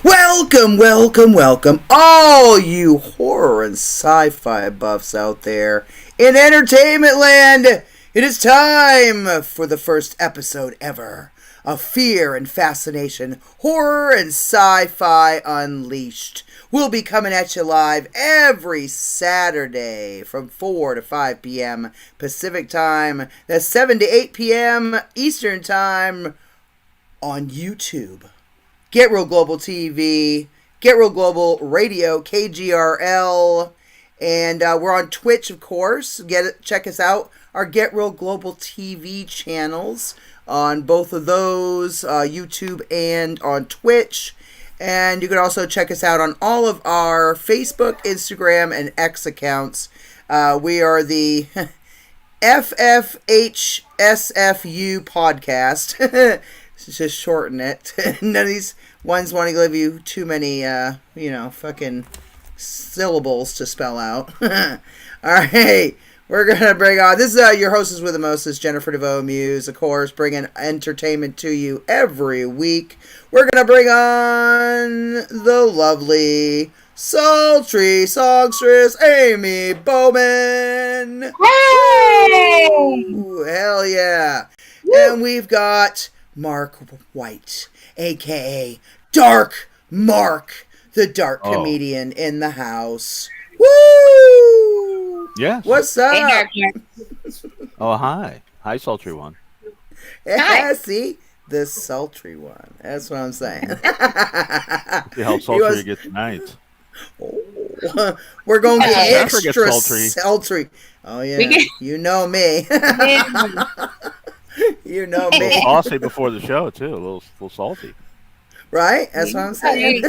Welcome, welcome, welcome, all you horror and sci-fi buffs out there in entertainment land. It is time for the first episode ever of Fear and Fascination, Horror and Sci-Fi Unleashed. We'll be coming at you live every Saturday from 4 to 5 p.m. Pacific Time. That's 7 to 8 p.m. Eastern Time on YouTube. Get Real Global TV, Get Real Global Radio, KGRL, and we're on Twitch, of course. Check us out, our Get Real Global TV channels on both of those, YouTube and on Twitch. And you can also check us out on all of our Facebook, Instagram, and X accounts. We are the FFHSFU podcast. Just shorten it. None of these ones want to give you too many, fucking syllables to spell out. All right, we're going to bring on, this is your hostess with the mostest, Jennifer DeVoe Muse, of course, bringing entertainment to you every week. We're going to bring on the lovely, sultry songstress, Amy Bowman. Hey! Ooh, hell yeah. Woo. And we've got Mark White, a.k.a. Dark Mark, the dark comedian in the house. Woo! Yeah. What's up? Hey, Oh, hi. Hi, sultry one. Yeah, Hi. see? The sultry one. That's what I'm saying. See how sultry it gets tonight. Oh, we're going to get extra sultry. Oh, yeah. You know me. You know me. A little saucy before the show, too. A little salty. Right? That's what I'm saying.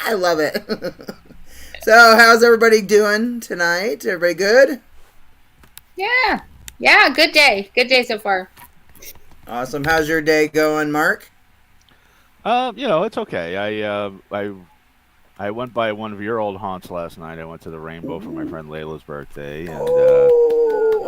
I love it. So, how's everybody doing tonight? Everybody good? Yeah, good day. Good day so far. Awesome. How's your day going, Mark? It's okay. I went by one of your old haunts last night. I went to the Rainbow for my friend Layla's birthday. And,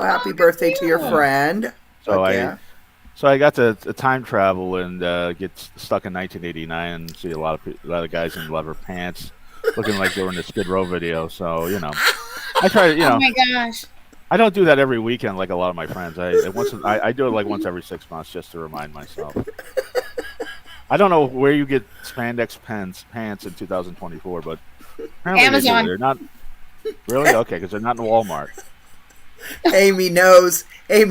happy birthday to your friend. So I got to time travel and get stuck in 1989 and see a lot of guys in leather pants looking like they were in the Skid Row video. So I try to Oh my gosh! I don't do that every weekend like a lot of my friends. I do it like once every 6 months just to remind myself. I don't know where you get spandex pants in 2024, but apparently Amazon. they're not really okay because they're not in Walmart. Amy knows. And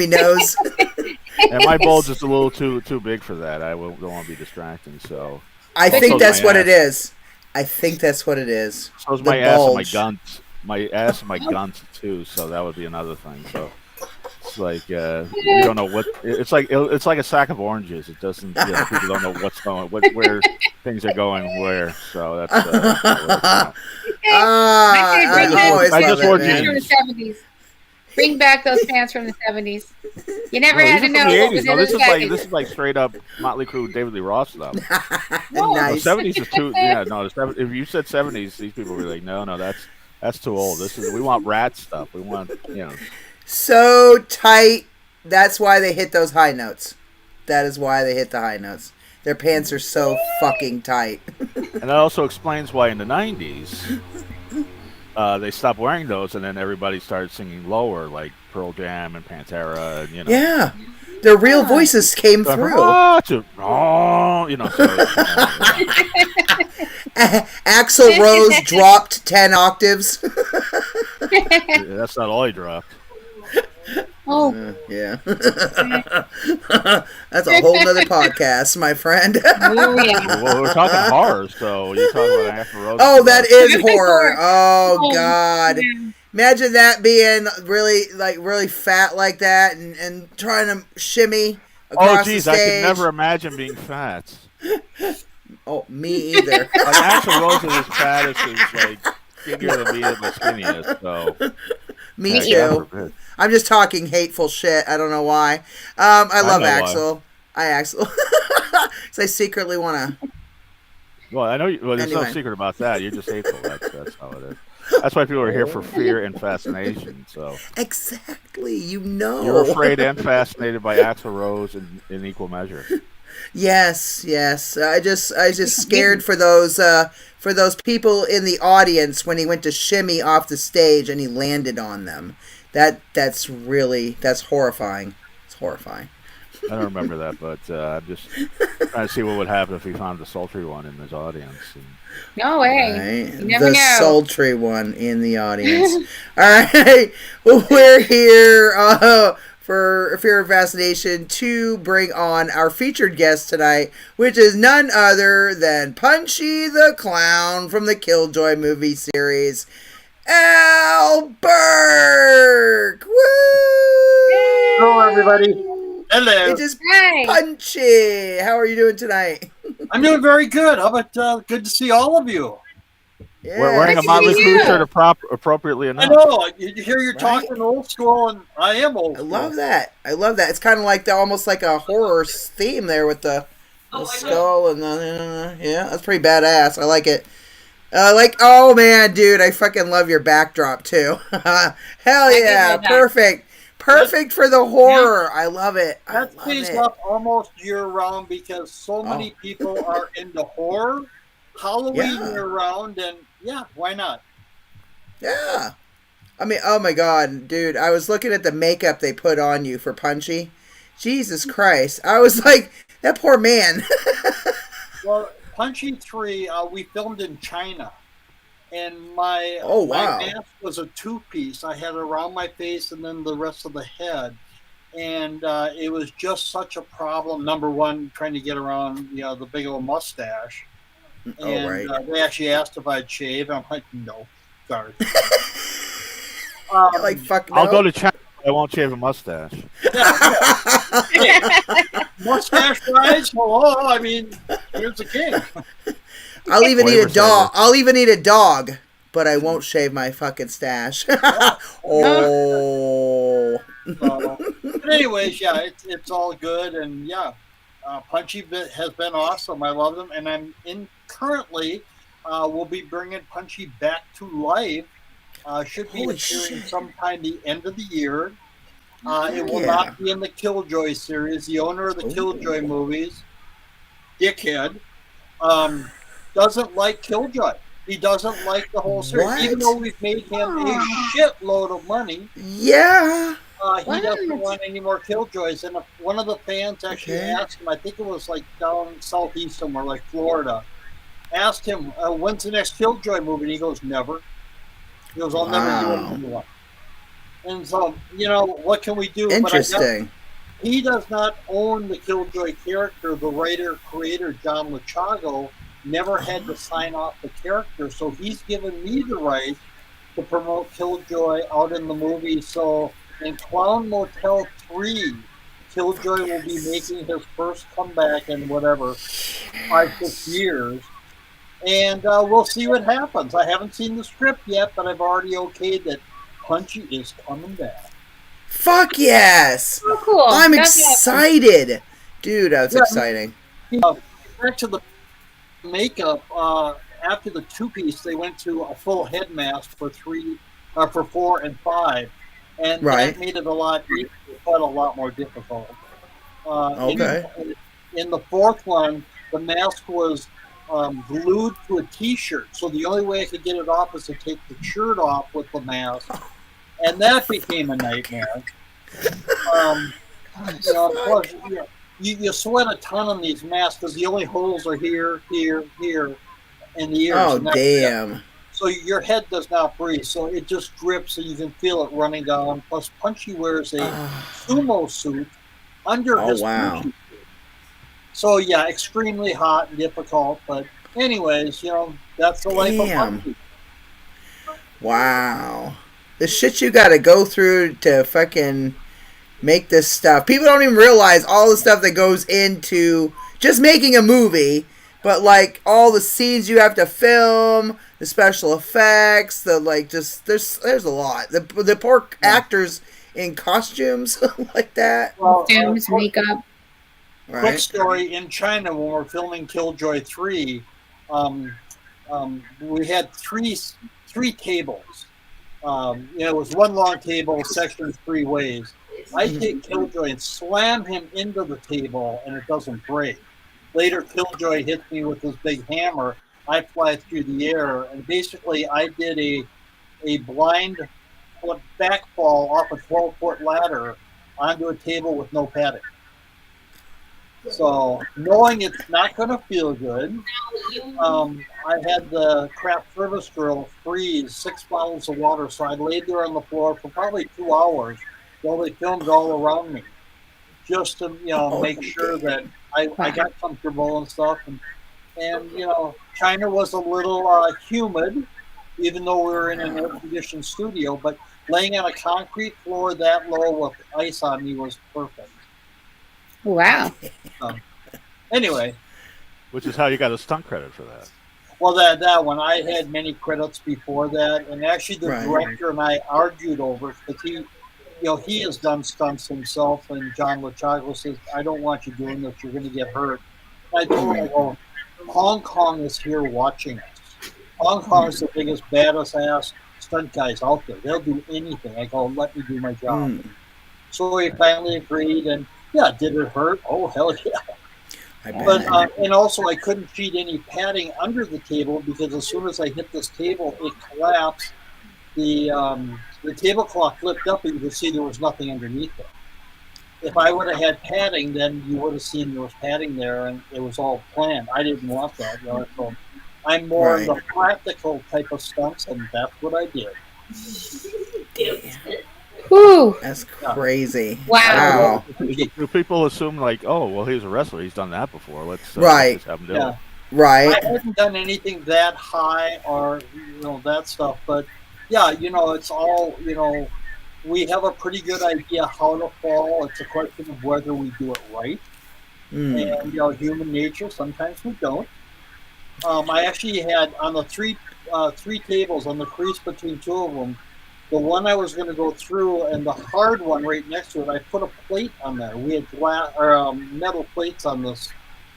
my bulge is a little too big for that. I don't want to be distracting, so. I think that's what it is. So is my ass and my guns. My ass and my guns too. So that would be another thing. So it's like you don't know what. It's like a sack of oranges. It doesn't. People don't know what's going, where things are going, where. So that's. I just wore jeans. From the 70s. Bring back those pants from the 70s. You never had to know what was in this those is like straight up Motley Crue, David Lee Roth stuff. Nice. The 70s is too. Yeah, no. If you said 70s, these people were like, no, that's too old. We want rat stuff. We want So tight. That's why they hit those high notes. That is why they hit the high notes. Their pants are so fucking tight. And that also explains why in the 90s. They stopped wearing those, and then everybody started singing lower, like Pearl Jam and Pantera, and Yeah, their real voices came through. So, Axl Rose dropped 10 octaves. That's not all he dropped. Oh. Yeah. That's a whole nother podcast, my friend. Oh, yeah. Well, we're talking horror, so you're talking about Axl Rose. Oh, that is horror. Oh, God. Yeah. Imagine that being really fat like that and trying to shimmy across the stage. I could never imagine being fat. Oh, me either. Like Axl Rose is as fat as like skinnier than me at my skinniest, so. Me too. I'm just talking hateful shit. I don't know why. I love Axl. So I secretly want to. Well, I know. There's no secret about that. You're just hateful. That's how it is. That's why people are here for fear and fascination. So exactly, you know. You're afraid and fascinated by Axl Rose in equal measure. Yes, yes. I just scared for those people in the audience when he went to shimmy off the stage and he landed on them. That's horrifying. It's horrifying. I don't remember that, but I'm just trying to see what would happen if he found the sultry one in his audience. And, No way. Right, You never the know. sultry one in the audience. All right, well, we're here for Fear of Fascination to bring on our featured guest tonight, which is none other than Punchy the Clown from the Killjoy movie series, Al Burke. Woo! Hello, everybody. Hello. It is Hi. Punchy. How are you doing tonight? I'm doing very good. How about good to see all of you? Yeah, we're wearing a Good to Motley see Crue you. shirt appropriately I enough. know. You hear you're Right. talking old school, and I am old I school. love that. I love that. It's kind of like almost like a horror theme there with the skull and the yeah. That's pretty badass. I like it. Oh man, dude, I fucking love your backdrop too. Hell yeah, did that. perfect for the horror. I love it. I That love stays it. up almost year-round because so many people are into horror, Halloween Yeah. year-round, and yeah, why not? Yeah. I mean, oh my god, dude, I was looking at the makeup they put on you for Punchy. Jesus Christ, I was like, that poor man. Well, Punchy 3, we filmed in China, and my Oh, wow. my mask was a two-piece. I had it around my face and then the rest of the head, and it was just such a problem. Number one, trying to get around, the big old mustache, and right. they actually asked if I'd shave. I'm like, no, sorry. Like fuck no. I'll go to China. I won't shave a mustache. Mustache guys, hello. I mean, here's the king. I'll even eat a Flavor dog. saver. I'll even eat a dog, but I won't shave my fucking stash. Oh. But anyways, yeah, it's all good, and yeah, Punchy has been awesome. I love them, and I'm in currently. We'll be bringing Punchy back to life. Should be Holy appearing shit. sometime the end of the year. It will Yeah. not be in the Killjoy series. The owner of the Killjoy movies, dickhead, doesn't like Killjoy. He doesn't like the whole series. What? Even though we've made him a shitload of money, Yeah. he doesn't want any more Killjoys. And one of the fans actually Okay. asked him, I think it was like down southeast somewhere, like Florida, asked him, when's the next Killjoy movie? And he goes, never. He goes, I'll never do Wow. another one. And so, what can we do? Interesting. But he does not own the Killjoy character. The writer-creator, John Lachago, never had to sign off the character. So he's given me the right to promote Killjoy out in the movie. So in Clown Motel 3, Killjoy will be making his first comeback in whatever, 5-6 years. And we'll see what happens. I haven't seen the script yet, but I've already okayed that Punchy is coming back. Fuck yes. Oh, cool. I'm That's awesome. excited. Dude, that's exciting. Back to the makeup. After the two-piece, they went to a full head mask for 4 and 5, and Right. that made it a lot easier, but a lot more difficult. Okay. In the fourth one, the mask was glued to a T-shirt, so the only way I could get it off is to take the shirt off with the mask, and that became a nightmare. Plus, you sweat a ton on these masks because the only holes are here, here, here, and the ears. Oh, and that's it. damn. So your head does not breathe, so it just drips and you can feel it running down. Plus, Punchy wears a sumo suit under Oh, his wow. Punchy suit. So yeah, extremely hot and difficult. But anyways, that's the life of Damn. Punchy. Wow. The shit you gotta go through to fucking make this stuff. People don't even realize all the stuff that goes into just making a movie, but like all the scenes you have to film, the special effects, there's a lot. The poor actors in costumes like that. Well, Costumes, makeup. quick Right. story: in China, when we're filming Killjoy 3, we had three tables. It was one long table, sectioned 3 ways. I take Killjoy and slam him into the table, and it doesn't break. Later, Killjoy hits me with this big hammer. I fly through the air, and basically, I did a blind back fall off a 12-foot ladder onto a table with no padding. So, knowing it's not going to feel good, I had the craft service girl freeze 6 bottles of water. So I laid there on the floor for probably 2 hours while they filmed all around me, just to make sure that I got comfortable and stuff. And China was a little humid, even though we were in an air-conditioned studio. But laying on a concrete floor that low with ice on me was perfect. Wow. Anyway. Which is how you got a stunt credit for that. Well, that one, I had many credits before that. And actually the director and I argued over it because he has done stunts himself. And John Lachago says, I don't want you doing this. You're going to get hurt. And I told him, Hong Kong is here watching us. Hong Kong is the biggest, baddest ass stunt guys out there. They'll do anything. I go, let me do my job. So he finally agreed. And yeah, did it hurt? Oh, hell yeah. But and also I couldn't feed any padding under the table because as soon as I hit this table, it collapsed. The tablecloth flipped up, and you could see there was nothing underneath it. If I would have had padding, then you would have seen there was padding there, and it was all planned. I didn't want that. So I'm more the practical type of stunts, and that's what I did. Whew. That's crazy. Wow. Do people assume like, oh, well, he's a wrestler. He's done that before. Let's just have him do it. Right. I haven't done anything that high or that stuff, but yeah, it's all we have a pretty good idea how to fall. It's a question of whether we do it right, and human nature. Sometimes we don't. I actually had on the three tables on the crease between two of them. The one I was going to go through and the hard one right next to it, I put a plate on there. We had metal plates on this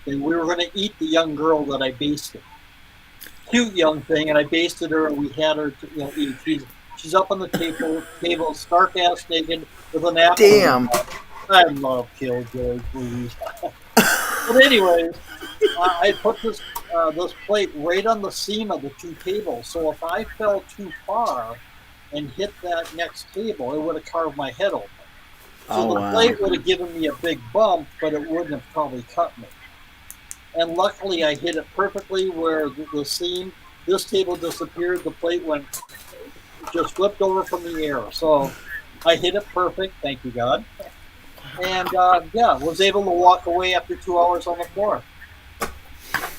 thing. We were going to eat the young girl that I basted. Cute young thing, and I basted her, and we had her to eat. She's up on the table, stark ass naked with an apple. Damn. I love Killjoy movies. But anyways, I put this plate right on the seam of the two tables. So if I fell too far and hit that next table, it would have carved my head open. So the plate would have given me a big bump, but it wouldn't have probably cut me. And luckily, I hit it perfectly where the seam, this table disappeared, the plate just flipped over from the air. So I hit it perfect, thank you, God. And was able to walk away after 2 hours on the floor.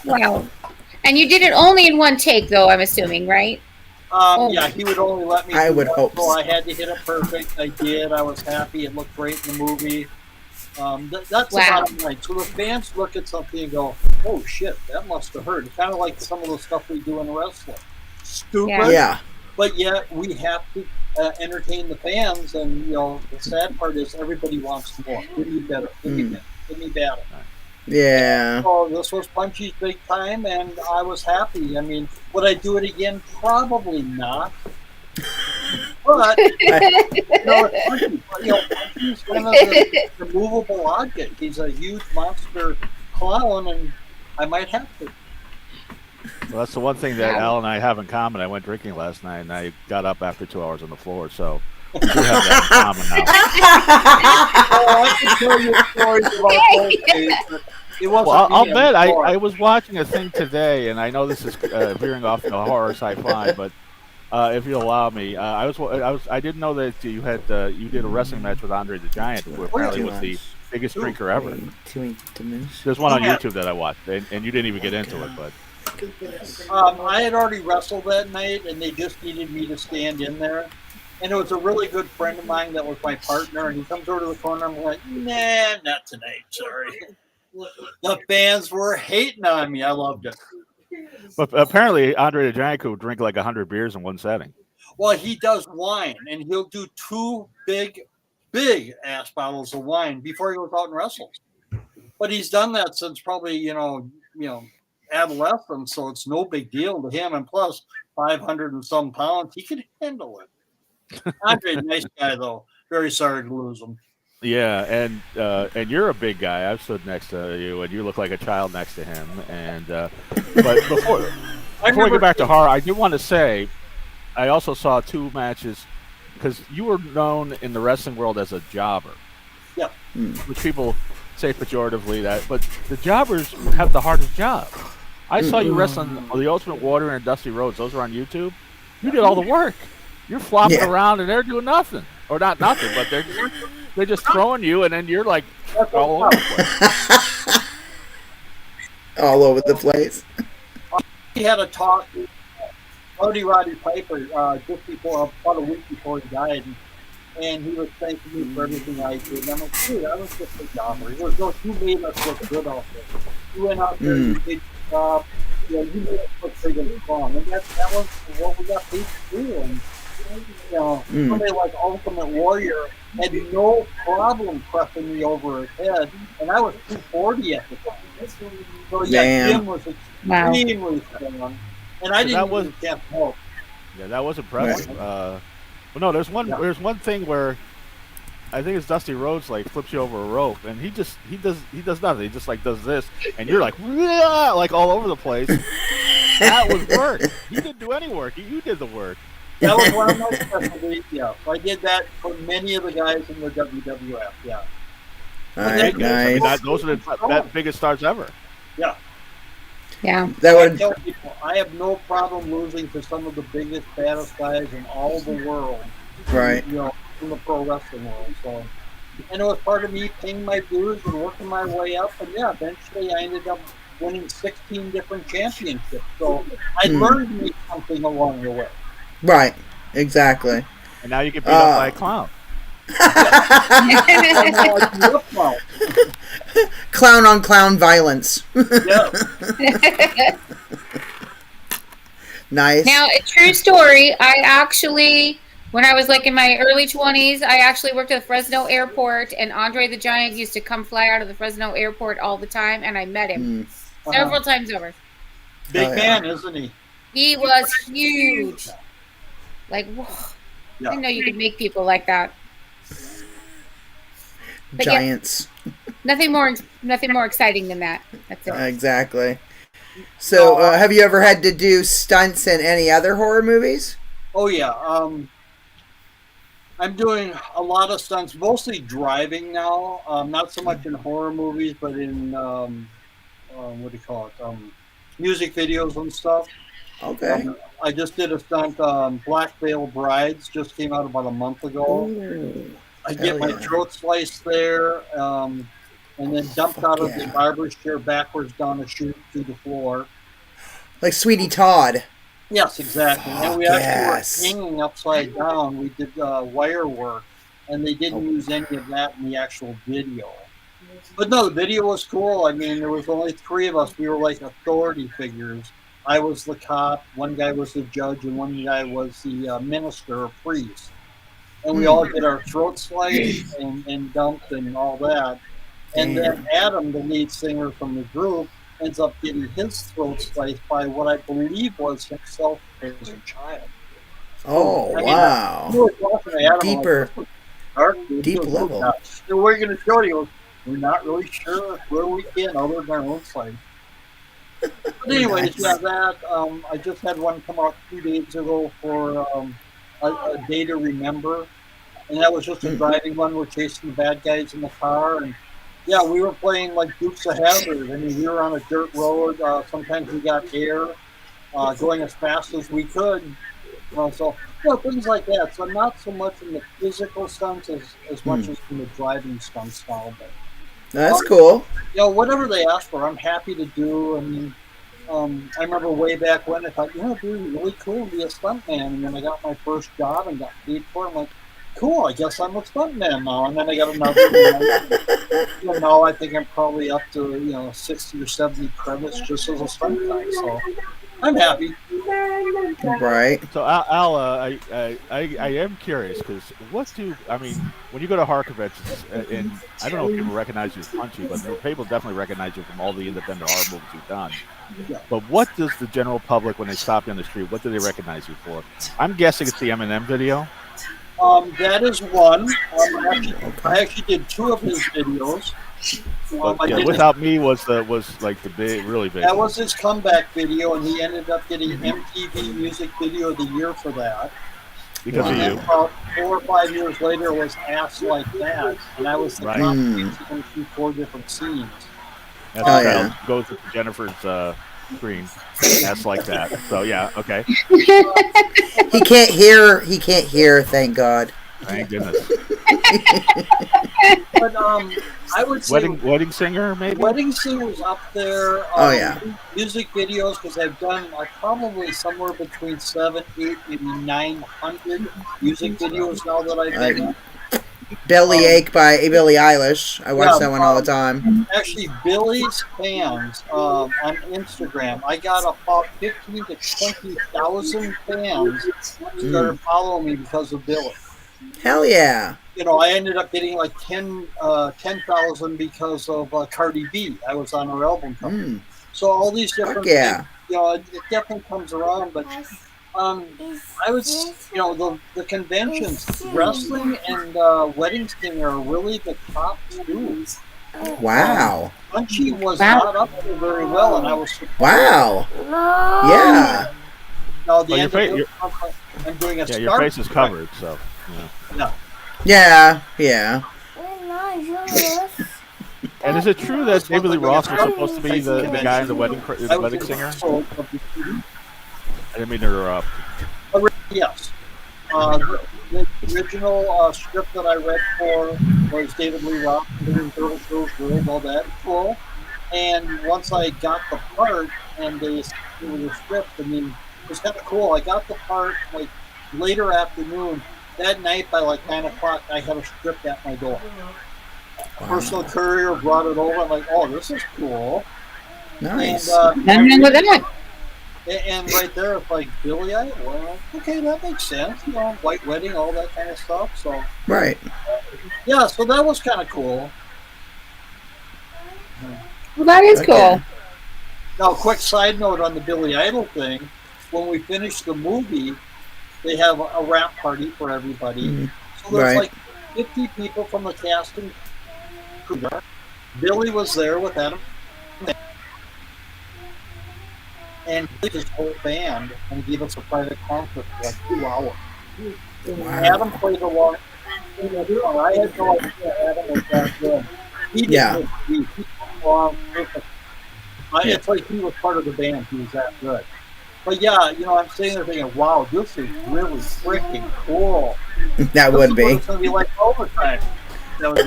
Wow. And you did it only in one take, though, I'm assuming, right? Yeah, he would only let me. I would hope so. I had to hit it perfect. I did. I was happy. It looked great in the movie. That's the bottom line. So the fans look at something and go, "Oh shit, that must have hurt." It's kind of like some of the stuff we do in wrestling. Stupid. Yeah. But yet we have to entertain the fans, and the sad part is everybody wants more. Give me better. Give me better. Give me better. Yeah. So this was Punchy's big time, and I was happy. I mean, would I do it again? Probably not. But Punchy's kind of the movable object. He's a huge monster clown, and I might have to. Well, that's the one thing that Al and I have in common. I went drinking last night, and I got up after 2 hours on the floor, so we do have that in common now. I can tell you stories about those days, but it wasn't I'll bet. I was watching a thing today, and I know this is veering off into horror sci-fi, but if you allow me, I didn't know that you did a wrestling match with Andre the Giant, who apparently was the biggest drinker ever. There's one on YouTube that I watched, and you didn't even get into it, but. I had already wrestled that night, and they just needed me to stand in there. And it was a really good friend of mine that was my partner, and he comes over to the corner, and I'm like, nah, not tonight, sorry. The fans were hating on me. I loved it. But apparently, Andre the Giant could drink like 100 beers in one setting. Well, he does wine, and he'll do 2 big ass bottles of wine before he goes out and wrestles. But he's done that since probably, adolescence, so it's no big deal to him. And plus, 500 and some pounds, he could handle it. Andre, nice guy though. Very sorry to lose him. Yeah, and you're a big guy. I've stood next to you, and you look like a child next to him. And but before we go back to horror, I do want to say I also saw two matches because you were known in the wrestling world as a jobber, Yeah. which people say pejoratively that, but the jobbers have the hardest job. I saw you wrestling the Ultimate Warrior and Dusty Rhodes. Those are on YouTube. You did all the work. You're flopping around, and they're doing nothing, or not nothing, but they're just throwing you, and then you're like all over the place. All over the place. He had a talk with Roddy Piper just before, about a week before he died, and he was thanking me for everything I did. And I'm like, dude, I was just a jobber. He goes, no, you made us look good out there. You went out there, you did your job, you made us look big and strong. And that was what we got paid to do. And, somebody like Ultimate Warrior had no problem pressing me over his head, and I was 240 at the time. So Jim was extremely strong, and I didn't even have help. Yeah, that was impressive. Well, no, there's one thing where I think it's Dusty Rhodes like flips you over a rope, and he does nothing. He just like does this, and you're like all over the place. That was work. He didn't do any work. You did the work. That was one of my specialties. Yeah, I did that for many of the guys in the WWF. Yeah. Nice. I mean, those are the biggest stars ever. Yeah. Yeah. I tell people, I have no problem losing to some of the biggest, baddest guys in all the world. Right. In the pro wrestling world. So, and it was part of me paying my dues and working my way up. And yeah, eventually I ended up winning 16 different championships. So I learned to make something along the way. Right. Exactly. And now you get beat up by a clown. Clown on clown violence. Yeah. Nice. Now, a true story. I actually, when I was like in my early 20s, I actually worked at the Fresno airport, and Andre the Giant used to come fly out of the Fresno airport all the time, and I met him several times over. Big man, isn't he? He was huge. Like, whoa. I didn't know you could make people like that. But Giants. Yeah, nothing more exciting than that. That's it. Exactly. So, have you ever had to do stunts in any other horror movies? Oh yeah. I'm doing a lot of stunts, mostly driving now. Not so much in horror movies, but in what do you call it? Music videos and stuff. Okay. I just did a stunt. Black Veil Brides just came out about a month ago. Ooh, I get my throat sliced there, and then dumped out of the barber's chair backwards down a chute to the floor. Like Sweetie Todd. Yes, exactly. And we actually were hanging upside down. We did wire work, and they didn't use any of that in the actual video. But no, the video was cool. I mean, there was only 3 of us. We were like authority figures. I was the cop, one guy was the judge, and one guy was the minister or priest. And we all get our throats sliced and dumped and all that. And then Adam, the lead singer from the group, ends up getting his throat sliced by what I believe was himself as a child. Oh, wow. Deep level. So we're going to show you, we're not really sure where we get other than our own side. But anyways, that I just had one come out 2 days ago for a day to remember, and that was just a driving one. We're chasing the bad guys in the car, and yeah, we were playing like Dukes of Hazzard. I mean, we were on a dirt road. Sometimes we got air, going as fast as we could. So things like that. So not so much in the physical stunts as much as in the driving stunts style, but. That's cool. Whatever they ask for, I'm happy to do. I mean, I remember way back when I thought, it'd be really cool to be a stuntman. And then I got my first job and got paid for it. I'm like, cool, I guess I'm a stuntman now. And then I got another. Now I think I'm probably up to 60 or 70 credits just as a stunt guy. So I'm happy. Right. So Al, I am curious because when you go to horror conventions, and I don't know if people recognize you as Punchy, but people definitely recognize you from all the independent horror movies you've done. Yeah. But what does the general public, when they stop you on the street, what do they recognize you for? I'm guessing it's the Eminem video. That is one. I actually did 2 of his videos. But yeah, Without Me was like the big, really big. That one. was his comeback video, and he ended up getting MTV Music Video of the Year for that. Because And of then you. about 4 or 5 years later was Ass Like That, and I was the Right. combination through 4 different scenes. That's Oh, okay. yeah. Goes with Jennifer's screen. That's like that. So yeah, okay. He can't hear. He can't hear. Thank God. Thank goodness. But I would say Wedding singer, maybe. Wedding Singer's up there. Oh, yeah. Music videos, because I've done probably somewhere between 7, 8, maybe 900 music videos now that I've done. Belly Ache by Billie Eilish. I watch that one all the time. Actually, Billy's fans on Instagram, I got about 15 to 20,000 fans started following me because of Billy. Hell yeah. You know, I ended up getting like 10,000 because of Cardi B. I was on her album cover. So all these different things, you know, it definitely comes around. But I was, you know, the conventions, wrestling and Wedding Singer are really the top 2. Wow. Punchy was not up there very well, and I was surprised. Wow. Yeah. Now the end of I'm doing a your face is covered, so yeah. Yeah. And is it true that David Lee Roth was supposed to be the guy in the wedding singer? I didn't mean to interrupt. Yes. The original script that I read for was David Lee Roth, and all that. Cool. And once I got the part and they sent me the script, I mean, it was kind of cool. I got the part like later afternoon. That night by like 9 o'clock, I had a script at my door. A personal courier brought it over. I'm like, oh, this is cool. Nice. And right there, it's like Billy, well, okay, that makes sense. You know, white wedding, all that kind of stuff. So right. Yeah, so that was kind of cool. Well, that is cool. Now, quick side note on the Billy Idol thing: when we finished the movie, they have a wrap party for everybody. So there's like 50 people from the cast and crew. Billy was there with Adam and his whole band, and gave us a private concert for like 2 hours. Wow. Adam played along. I had no idea Adam was that good. He did. He played along perfect. It's like he was part of the band. He was that good. But yeah, you know, I'm sitting there thinking, wow, this is really freaking cool. That would be. It's going to be like overtime. That was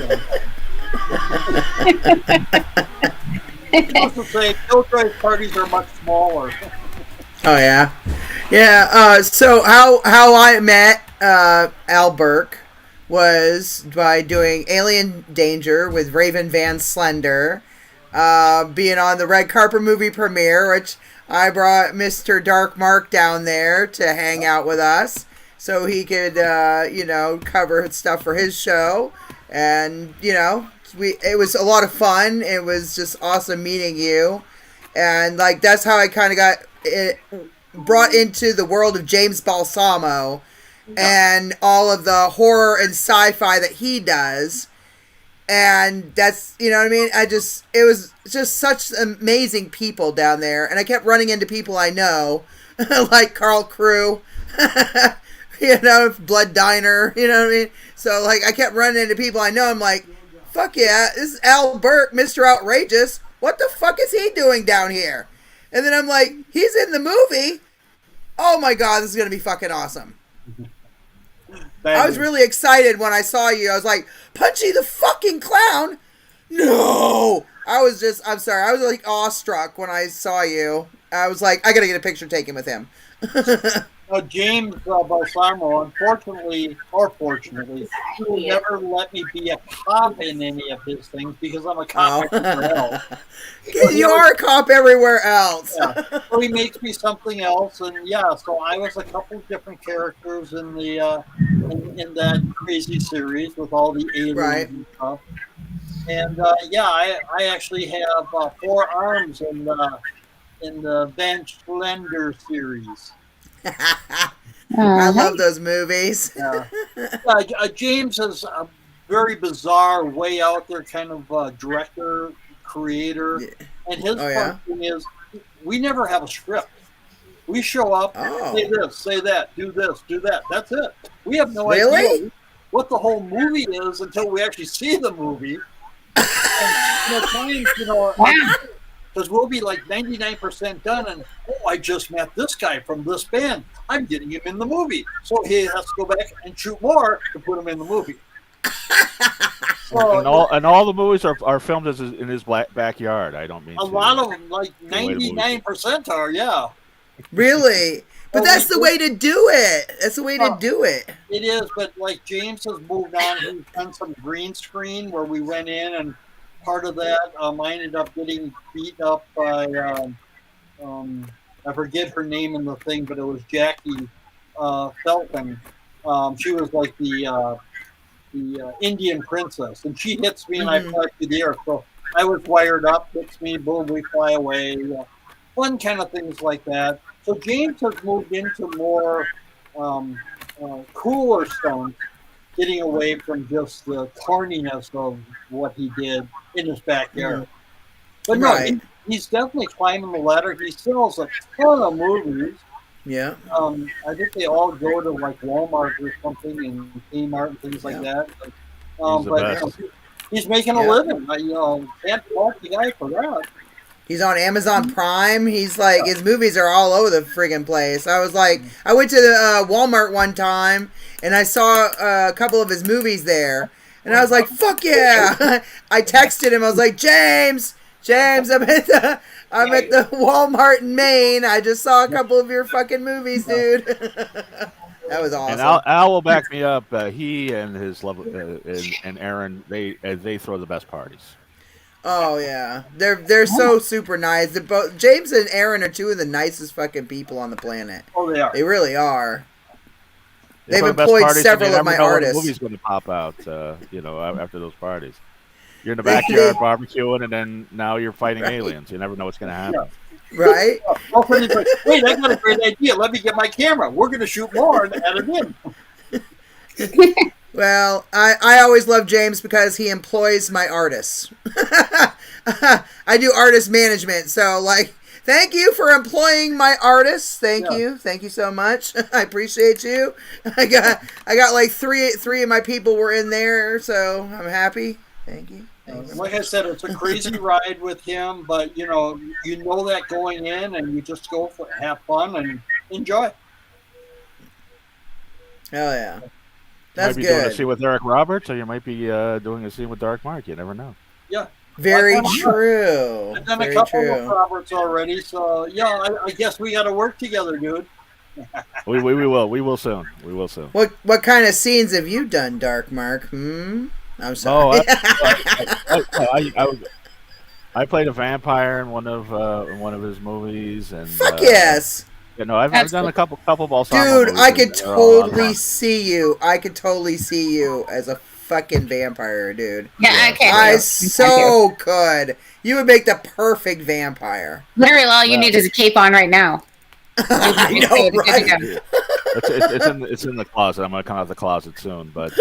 to say, Killjoy parties are much smaller. Oh yeah, yeah. So how I met Al Burke was by doing Alien Danger with Raven Van Slender, being on the red carpet movie premiere, which I brought Mr. Dark Mark down there to hang out with us so he could, you know, cover stuff for his show. And, you know, it was a lot of fun. It was just awesome meeting you. And, like, that's how I kind of got brought into the world of James Balsamo and all of the horror and sci-fi that he does. And that's, you know what I mean? It was just such amazing people down there. And I kept running into people I know, like Carl Crew, you know, Blood Diner, you know what I mean? So, like, I kept running into people I know. I'm like, fuck yeah, this is Al Burke, Mr. Outrageous. What the fuck is he doing down here? And then I'm like, he's in the movie? Oh my God, this is going to be fucking awesome. I was really excited when I saw you. I was like, Punchy the fucking clown? No! I'm sorry. I was like awestruck when I saw you. I was like, I gotta get a picture taken with him. James Balsamo, unfortunately, or fortunately, he will never let me be a cop in any of his things because I'm a cop everywhere else. You are a cop everywhere else. Yeah. So he makes me something else, and yeah, so I was a couple different characters in the in that crazy series with all the aliens and stuff. And yeah, I actually have 4 arms in the Van Slender series. I love those movies. Yeah. James is a very bizarre, way out there kind of director, creator, and his fun thing is we never have a script. We show up, say this, say that, do this, do that. That's it. We have no idea what the whole movie is until we actually see the movie. And, times, because we'll be like 99% done, and I just met this guy from this band. I'm getting him in the movie, so he has to go back and shoot more to put him in the movie. So, and all the movies are filmed in his backyard. I don't mean a lot of them, like 99% are, yeah. Really? But that's the way to do it. That's the way to do it. It is, but like James has moved on. He's done some green screen where we went in, and part of that, I ended up getting beat up by, I forget her name in the thing, but it was Jackie Felton. She was like the Indian princess, and she hits me, and I fly through the air. So I was wired up, hits me, boom, we fly away. Fun kind of things like that. So James has moved into more cooler stunts, getting away from just the corniness of what he did in his backyard. But no, he's definitely climbing the ladder. He sells a ton of movies. Yeah. I think they all go to like Walmart or something, and Kmart and things like that. But he's making a living. Can't fault the guy for that. He's on Amazon Prime. He's like, his movies are all over the friggin' place. I was like, I went to the Walmart one time, and I saw a couple of his movies there, and I was like, fuck yeah. I texted him. I was like, James, I'm at the Walmart in Maine. I just saw a couple of your fucking movies, dude. That was awesome. And Al will back me up. He and his love and Aaron, they throw the best parties. Oh yeah, they're so super nice. Both James and Aaron are two of the nicest fucking people on the planet. Oh, they are. They really are. They've employed several of my artists. Movie's going to pop out, after those parties. You're in the backyard barbecuing, and then now you're fighting aliens. You never know what's going to happen. Yeah. Right? Wait, I got a great idea. Let me get my camera. We're going to shoot more and add it in. Well, I always love James because he employs my artists. I do artist management, so like, thank you for employing my artists. Thank you so much. I appreciate you. I got like three of my people were in there, so I'm happy. Thank you. Like I said, it's a crazy ride with him, but you know that going in, and you just go for have fun and enjoy. Hell yeah. That's good. You might be doing a scene with Eric Roberts, or you might be doing a scene with Dark Mark. You never know. Yeah. Very true. I've done a couple with Roberts already, so yeah, I guess we got to work together, dude. we will. We will soon. We will soon. What kind of scenes have you done, Dark Mark? I'm sorry. I played a vampire in one of his movies, and fuck yes. I've done a couple Balsamo movies. I could totally see you. I could totally see you as a fucking vampire, dude. Yeah, I can. I so could. You would make the perfect vampire. Literally, all you need is a cape on right now. I know, right? It's in the closet. I'm gonna come out of the closet soon, but.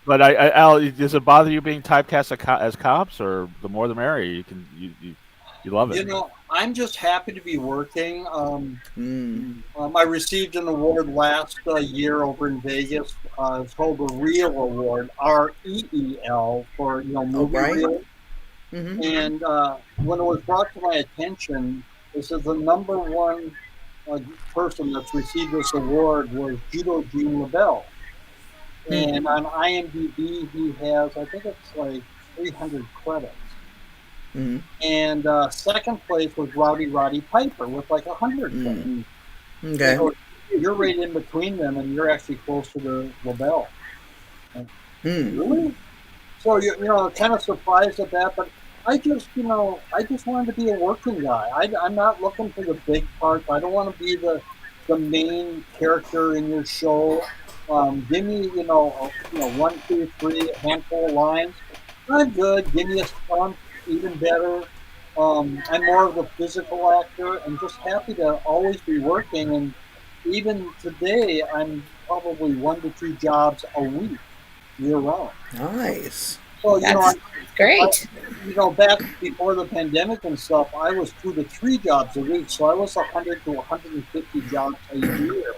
But Al, does it bother you being typecast as cops, or the more the merrier? You love it. I'm just happy to be working. I received an award last year over in Vegas. It's called the Reel Award, REEL, for movie reel. Mm-hmm. And when it was brought to my attention, it says the number one person that's received this award was Judo Gene LaBelle. And on IMDb, he has, I think it's like 300 credits. Mm-hmm. And second place was Roddy Piper with like 100 credits. Okay. So you're right in between them, and you're actually closer to LaBelle. Really? So you're kind of surprised at that, but I just wanted to be a working guy. I'm not looking for the big parts. I don't want to be the main character in your show. Give me, 1, 2, 3, a handful of lines. I'm good. Give me a stunt, even better. I'm more of a physical actor and just happy to always be working. And even today, I'm probably 1 to 2 jobs a week, year round. Nice. So That's great. back before the pandemic and stuff, I was 2 to 3 jobs a week. So I was 100 to 150 jobs a year,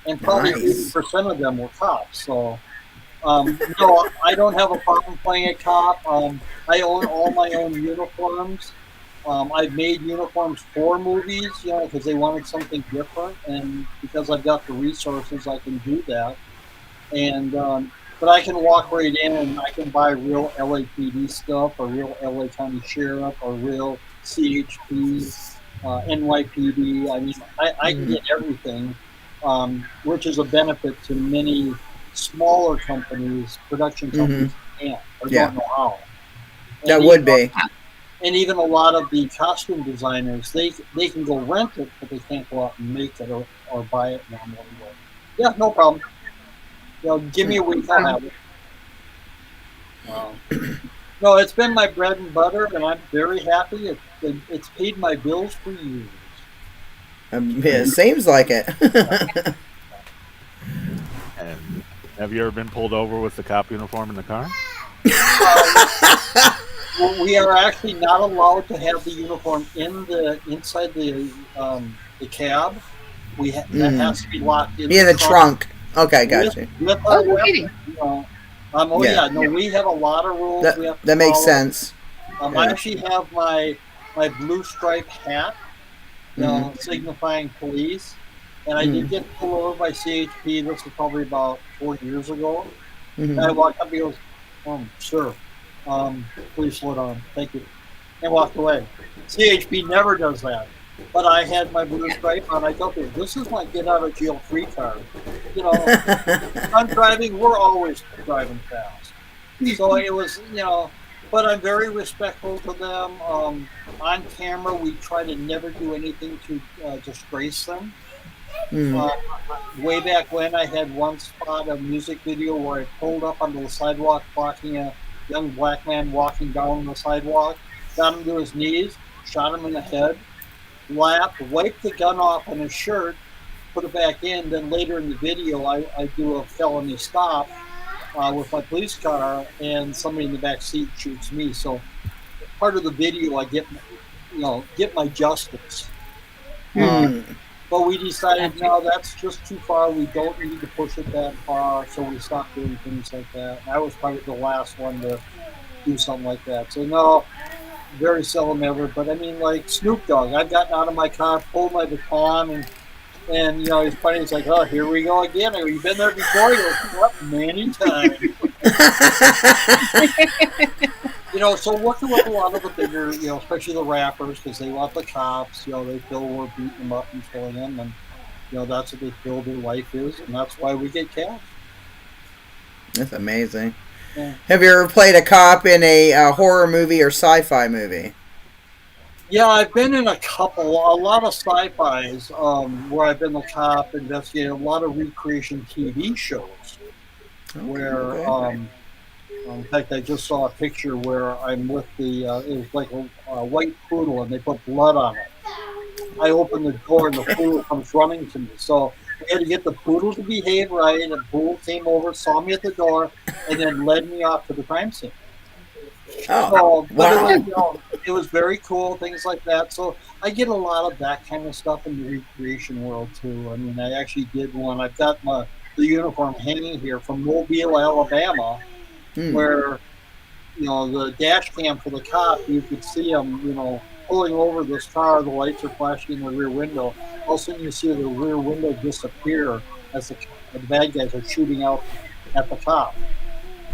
and probably Nice. 80% of them were cops. So no, I don't have a problem playing a cop. I own all my own uniforms. I've made uniforms for movies, because they wanted something different, and because I've got the resources, I can do that. And but I can walk right in and I can buy real LAPD stuff, or real LA County Sheriff, or real CHP, NYPD. I mean, I can get everything, which is a benefit to many smaller companies, production Mm-hmm. companies can't or Yeah, don't know how. that And would be. even a lot of the costume designers, they can go rent it, but they can't go out and make it, or buy it normally. Yeah, no problem. Give me a week, I'll have it. Um, no, it's been my bread and butter, and I'm very happy. It's paid my bills for years. Yeah, it seems like it. And have you ever been pulled over with the cop uniform in the car? We are actually not allowed to have the uniform inside the cab. That has to be locked in Yeah, the the trunk trunk. Okay, with gotcha. Oh, our no weapons. kidding. Oh Yeah. yeah, no, we have a lot of rules we have to That makes follow. sense. I Yeah. actually have my blue stripe hat, Mhm. signifying police. And I did get pulled over by CHP. This was probably about 4 years ago. And I Mhm. walked up, he goes, "Sir, please slow down. Thank you." And walked away. CHP never does that. But I had my blue stripe on. I told him, "This is my get out of jail free card." You know, I'm driving, we're always driving fast. So it was, but I'm very respectful to them. On camera, we try to never do anything to disgrace them. Mhm. Uh, Way back when, I had one spot, a music video, where I pulled up onto the sidewalk blocking a young black man walking down the sidewalk, got him to his knees, shot him in the head, laughed, wiped the gun off on his shirt, put it back in. Then later in the video, I do a felony stop with my police car, and somebody in the back seat shoots me. So part of the video, I get my justice. Uh, Mhm. but we decided, Gotcha. no, that's just too far. We don't need to push it that far, so we stopped doing things like that. And I was probably the last one to do something like that. So no, very seldom ever. But I mean, like Snoop Dogg, I've gotten out of my car, pulled my baton, and he's funny. He's like, "Oh, here we go again. Have you been there before?" He goes, "Yep, many times." So working with a lot of the bigger, especially the rappers, because they want the cops. They feel we're beating them up and killing them, and that's what they feel their life is, and that's why we get cash. That's amazing. Yeah. Have you ever played a cop in a horror movie or sci-fi movie? Yeah, I've been in a lot of sci-fis, where I've been the cop investigating, a lot of recreation TV shows where, Okay. in fact, I just saw a picture where I'm with it was like a white poodle, and they put blood on it. I opened the door, and the poodle comes running to me. So I had to get the poodle to behave right, and the poodle came over, saw me at the door, and then led me off to the crime scene. Oh, So, but it was, wow. it was very cool, things like that. So I get a lot of that kind of stuff in the recreation world too. I mean, I actually did one. I've got the uniform hanging here from Mobile, Alabama, Hmm. where the dash cam for the cop, you could see him, pulling over this car. The lights are flashing in the rear window. All of a sudden, you see the rear window disappear as the bad guys are shooting out at the cop.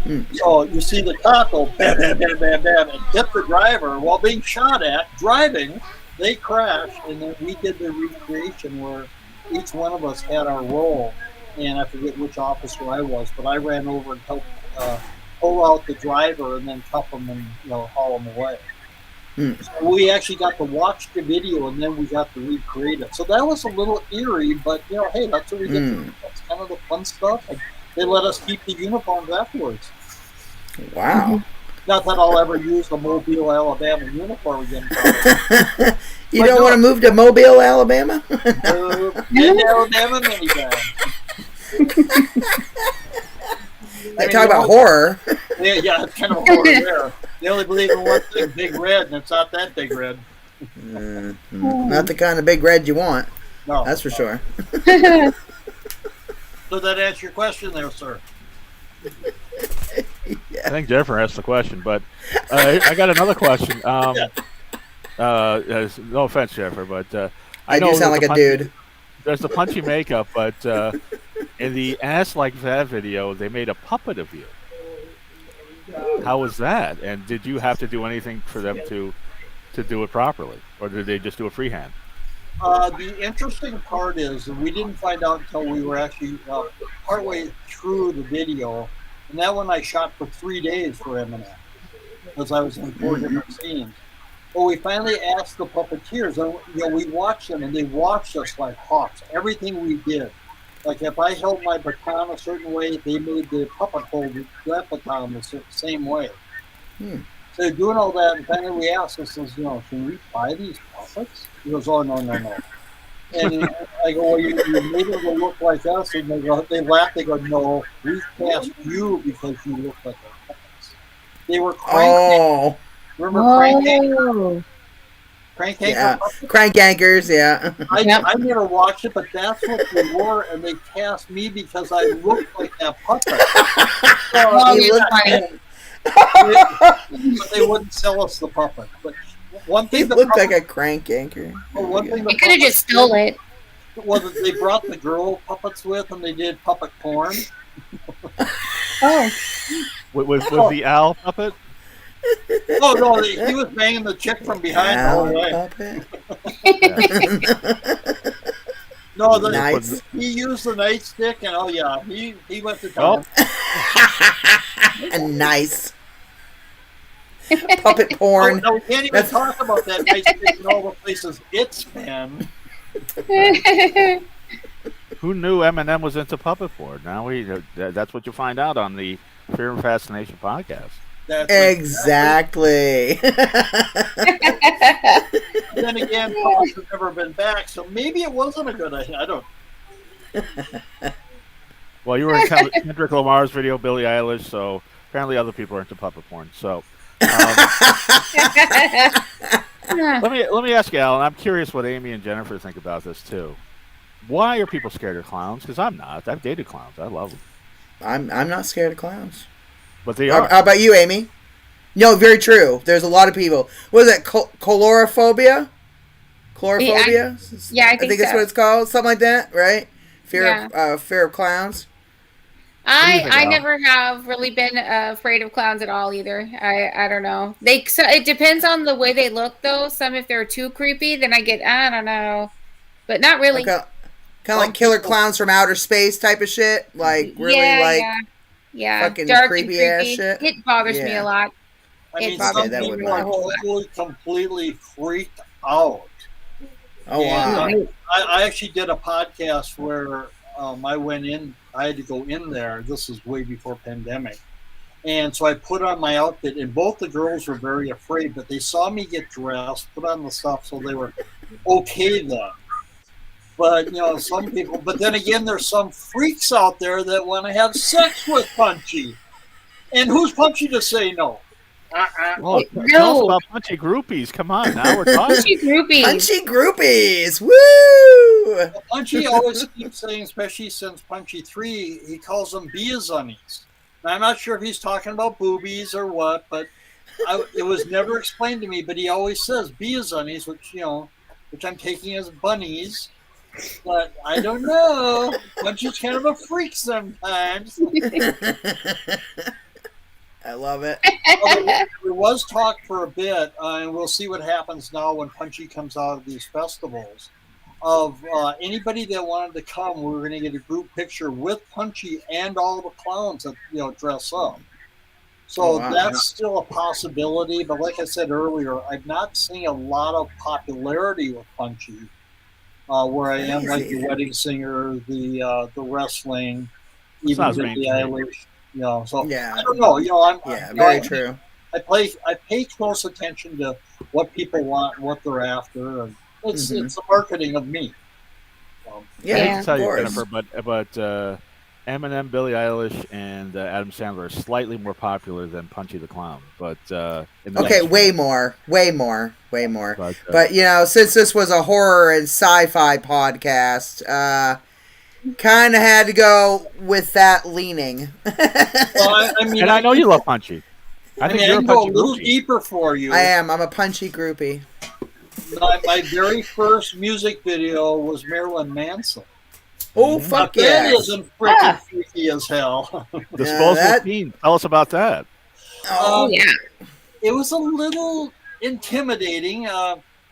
Hmm. So you see the cop go bam, bam, bam, bam, bam, and hit the driver while being shot at, driving. They crashed, and then we did the recreation where each one of us had our role, and I forget which officer I was, but I ran over and helped pull out the driver and then cuff him and haul him away. Hmm. So we actually got to watch the video, and then we got to recreate it. So that was a little eerie, but hey, that's what we get to do. That's kind of the fun stuff. And they let us keep the uniforms afterwards. Wow. Not that I'll ever use the Mobile, Alabama uniform again. You don't want to move to Mobile, Alabama? In Alabama minivan. They talk about horror. Yeah, it's kind of a horror there. They only believe in one thing, Big Red, and it's not that Big Red. Not the kind of big red you want. No. That's for sure. So that answer your question there, sir? I think Jennifer asked the question, but I got another question. No offense, Jennifer, but I know do sound like a dude. There's the punchy makeup, but in the Ass Like That video, they made a puppet of you. How was that? And did you have to do anything for them to do it properly, or did they just do it freehand? The interesting part is we didn't find out until we were actually partway through the video, and that one I shot for 3 days for Eminem, because I was in 4 different scenes. Well, we finally asked the puppeteers, and we watched them, and they watched us like hawks. Everything we did, like if I held my baton a certain way, they made the puppet hold that baton the same way. So they're doing all that, and finally we asked, I says, can we buy these puppets? He goes, oh, no. And I go, well, you made them to look like us, and they laugh, they go, no, we cast you because you look like our puppets. They were crank. Remember Crank Anchor? Crank Anchor? Yeah. Crank Anchors, yeah. I never watched it, but that's what they were, and they cast me because I looked like that puppet. But they wouldn't sell us the puppet. But one thing He looked like a crank anchor. Well, one thing You could have just stole it. Was that they brought the girl puppets with, and they did puppet porn. Was the owl puppet? Oh no, he was banging the chick from behind all the way. No, Nice. He used the nightstick, and he went to town. Nice. Puppet porn. No, we can't even talk about that nightstick in all the places it's been. Who knew Eminem was into puppet porn? Now that's what you find out on the Fear and Fascination podcast. Exactly. Then again, puppets have never been back, so maybe it wasn't a good idea. I don't. Well, you were in Kendrick Lamar's video, Billie Eilish, so apparently other people are into puppet porn. So let me ask you, Alan. I'm curious what Amy and Jennifer think about this too. Why are people scared of clowns? Because I'm not. I've dated clowns. I love them. I'm not scared of clowns. But they are. How about you, Amy? No, very true. There's a lot of people. What is that? Chlorophobia? Chlorophobia? Yeah, I think that's what it's called. Something like that, right? Fear of clowns. I never have really been afraid of clowns at all either. I don't know. It depends on the way they look though. Some if they're too creepy, then I don't know, but not really. Kind of like killer clowns from outer space type of shit. Like really fucking dark creepy and ass shit. It bothers me a lot. I mean, some people are completely freaked out. Oh wow! I actually did a podcast where I went in. I had to go in there. This is way before pandemic, and so I put on my outfit, and both the girls were very afraid, but they saw me get dressed, put on the stuff, so they were okay then. But some people. But then again, there's some freaks out there that want to have sex with Punchy, and who's Punchy to say no? Well, tell us about punchy groupies. Come on, now we're talking. Punchy groupies. Punchy groupies. Woo! Well, Punchy always keeps saying, especially since Punchy 3, he calls them beazunnies. Now, I'm not sure if he's talking about boobies or what, but it was never explained to me. But he always says beazunnies, which I'm taking as bunnies. But I don't know. Punchy's kind of a freak sometimes. I love it. There was talk for a bit, and we'll see what happens now when Punchy comes out of these festivals. Of anybody that wanted to come, we were going to get a group picture with Punchy and all the clowns that dress up. So that's still a possibility. But like I said earlier, I'm not seeing a lot of popularity with Punchy. Where I am, like the wedding singer, the wrestling, even Billie Eilish. So I don't know. Very true. I pay close attention to what people want, what they're after, and it's the marketing of me. I hate Yeah. to tell of you, course. Jennifer, but Eminem, Billie Eilish, and Adam Sandler are slightly more popular than Punchy the Clown. But in the Okay, mainstream. way more. But, But since this was a horror and sci-fi podcast, kind of had to go with that leaning. Well, I mean, and I know you love Punchy. I think mean, you're I a can go a Punchy little groupie. deeper for you. I am. I'm a Punchy groupie. My very first music video was Marilyn Manson. Oh, Mhm. fuck Now, that yes. isn't freaking freaky as hell. Disposable that- Teen. Tell us about that. Oh yeah. It was a little intimidating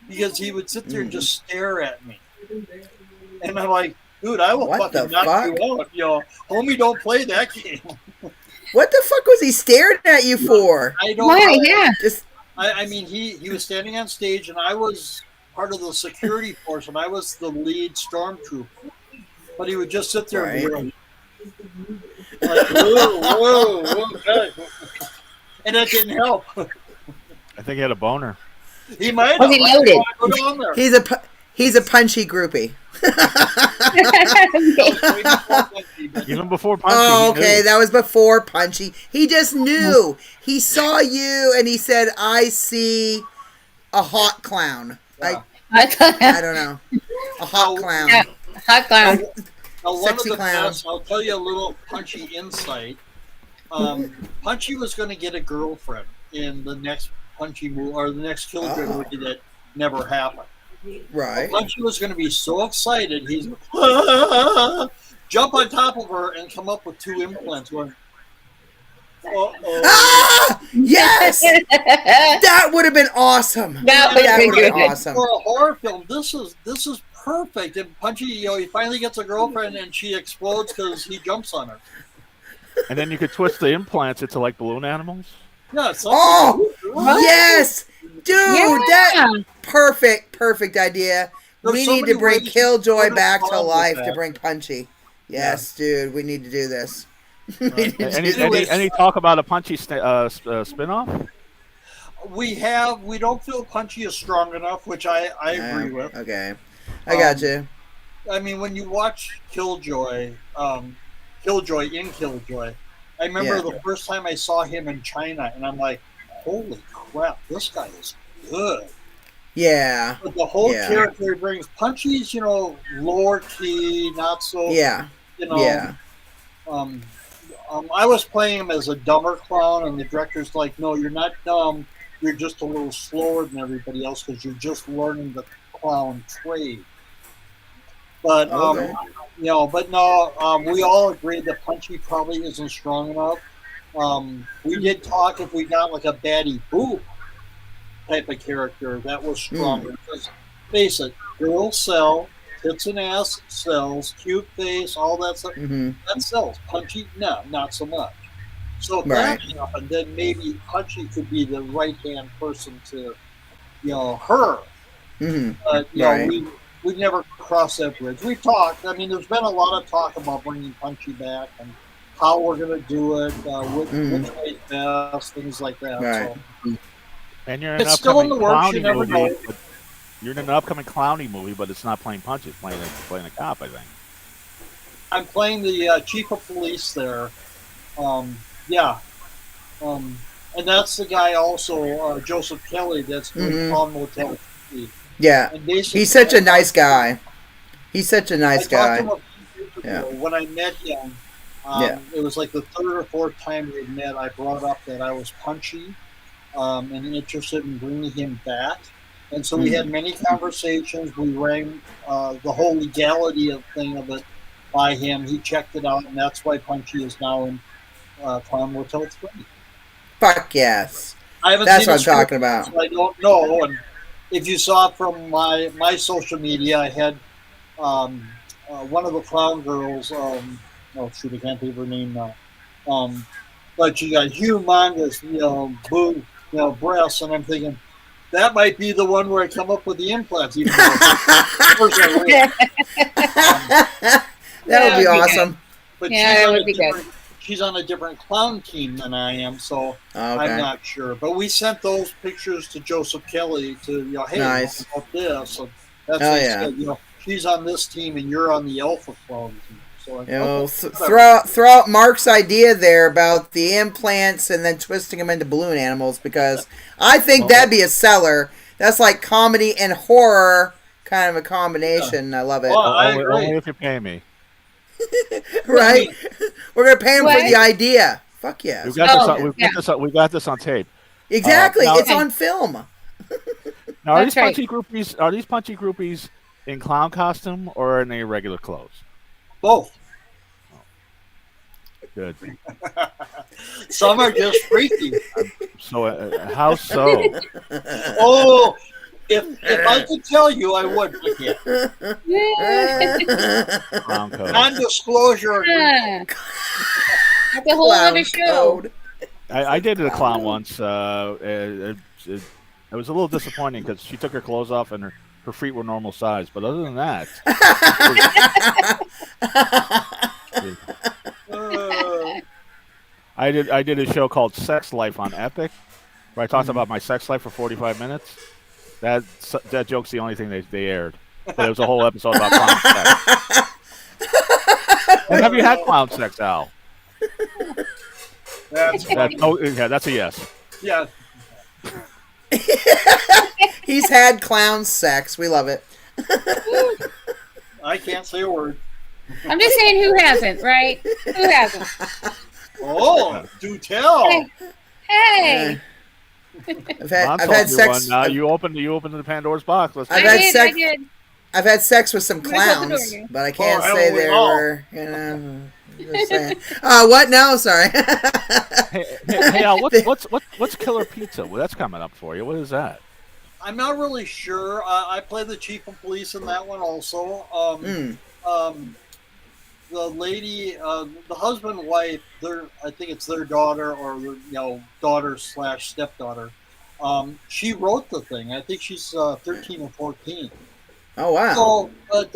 because he would sit there and just stare at me. And I'm like, dude, I will What fucking the knock fuck? you out. Homie, don't play that game. What the fuck was he staring at you for? I don't Why? know. Yeah. Just I mean, he was standing on stage, and I was part of the security force, and I was the lead stormtrooper. But he would just sit there and be like, whoa, God. And that didn't help. I think he had a boner. He might have. Was he I loaded? don't wanna go down there. he's a Punchy groupie. Even before Punchy. Oh, he okay, knew. that was before Punchy. He just knew. He saw you and he said, "I see a hot clown." Yeah. I don't know, a hot clown. Yeah. Hot clown. Now, one Sexy of the clown. best, I'll tell you a little Punchy insight. Punchy was going to get a girlfriend in the next Punchy movie, or the next Killjoy movie that never happened. Right. Punchy was going to be so excited, he's jump on top of her and come up with 2 implants. Going, Ah! Yes, that would have been awesome. That would have been would've good. awesome. For a horror film, this is perfect. And Punchy, he finally gets a girlfriend, and she explodes because he jumps on her. And then you could twist the implants into like balloon animals. Yeah, it's Oh, right? yes, dude, Yeah. that perfect idea. There's We so need to many bring ways to Killjoy put a back to problem with life to that. bring Punchy. Yes, dude, we need to do this. We Right. need to Any, do any, this. any talk about a Punchy spinoff? We don't feel Punchy is strong enough, which I agree with. Okay, I got you. I mean, when you watch Killjoy, Killjoy, I remember Yeah. the first time I saw him in China, and I'm like, holy crap, this guy is good. Yeah, But the whole Yeah. character he brings, Punchy's, lower key, not so, yeah, yeah. I was playing him as a dumber clown, and the director's like, no, you're not dumb. You're just a little slower than everybody else because you're just learning the clown trade. But, Okay. we all agreed that Punchy probably isn't strong enough. We did talk if we got like a Batty Boop type of character that was stronger. Because, face it, girls sell, tits and ass sells, cute face, all that stuff, that sells. Punchy, no, not so much. So if that happened, then maybe Punchy could be the right-hand person to, her. But, we've never crossed that bridge. We've talked. I mean, there's been a lot of talk about bringing Punchy back and how we're going to do it, which way best, things like that. Right. So, And you're in an it's still in upcoming the works. Clowny You never movie. know. But you're in an upcoming Clowny movie, but it's not playing Punchy. It's playing a cop, I think. I'm playing the chief of police there. And that's the guy also, Joseph Kelly, that's doing Palm Motel 3. Yeah, And basically, he's such a nice guy. He's such a nice I guy. talked to him a few years ago. When I met him, it was like the 3rd or 4th time we had met. I brought up that I was Punchy and interested in bringing him back. And so we had many conversations. We ran the whole legality of it by him. He checked it out, and that's why Punchy is now in Clown Motel 3. Fuck yes. I haven't That's seen what I'm the script, talking about. so I don't know. And if you saw it from my social media, I had one of the clown girls. Oh shoot, I can't think of her name now. But she got humongous, breasts, and I'm thinking that might be the one where I come up with the implants. Even though of course I will. That would be awesome. But Yeah, she's that on would a be good. she's on a different clown team than I am, so Okay. I'm not sure. But we sent those pictures to Joseph Kelly to, hey, Nice. what about this? So that's Oh, what he yeah. said, she's on this team and you're on the Alpha Clone team. So Throw out Mark's idea there about the implants and then twisting them into balloon animals, because I think that'd be a seller. That's like comedy and horror kind of a combination. I love it. Well, I agree. Only if you pay me. Right? We're gonna pay him for the idea. Fuck yes. We got this on tape. Exactly. Now, it's on film. Now, are these punchy groupies in clown costume or in their regular clothes? Both. Good. Some are just freaky. So, how so? Oh, if I could tell you, I would. But Clown code. Non-disclosure. That's a whole other show. I dated a clown once. It was a little disappointing because she took her clothes off and her feet were normal size. But other than that, I did a show called Sex Life on Epic, where I talked about my sex life for 45 minutes. That joke's the only thing they aired. But it was a whole episode about clown sex. And have you had clown sex, Al? That's that's a yes. Yeah. He's had clown sex. We love it. I can't say a word. I'm just saying, who hasn't, right? Who hasn't? Oh, do tell. Hey. I've had sex. Now you opened the Pandora's box. I did. I've had sex with some clowns, but I can't say they were. Just saying. What? No, sorry. hey, Al, what's Killer Pizza? Well, that's coming up for you. What is that? I'm not really sure. I play the chief of police in that one also. The lady, the husband and wife, I think it's their daughter or daughter/stepdaughter. She wrote the thing. I think she's 13 or 14. Oh wow! So, but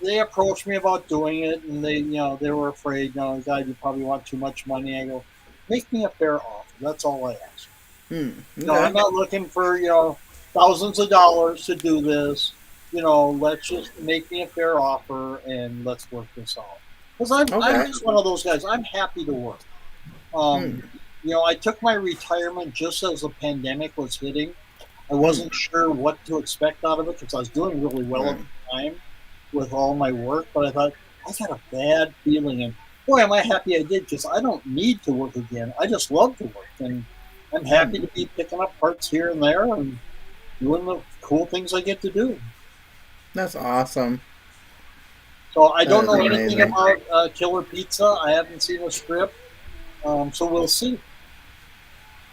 they approached me about doing it, and they were afraid. God, you probably want too much money. I go, make me a fair offer. That's all I ask. Okay. I'm not looking for thousands of dollars to do this. Let's just make me a fair offer and let's work this out. Because I'm just one of those guys. I'm happy to work. I took my retirement just as the pandemic was hitting. I wasn't sure what to expect out of it because I was doing really well at the time with all my work. But I thought, I got a bad feeling. And boy, am I happy I did, because I don't need to work again. I just love to work. And I'm happy to be picking up parts here and there and doing the cool things I get to do. That's awesome. So I don't know anything about Killer Pizza. I haven't seen a script. So we'll see.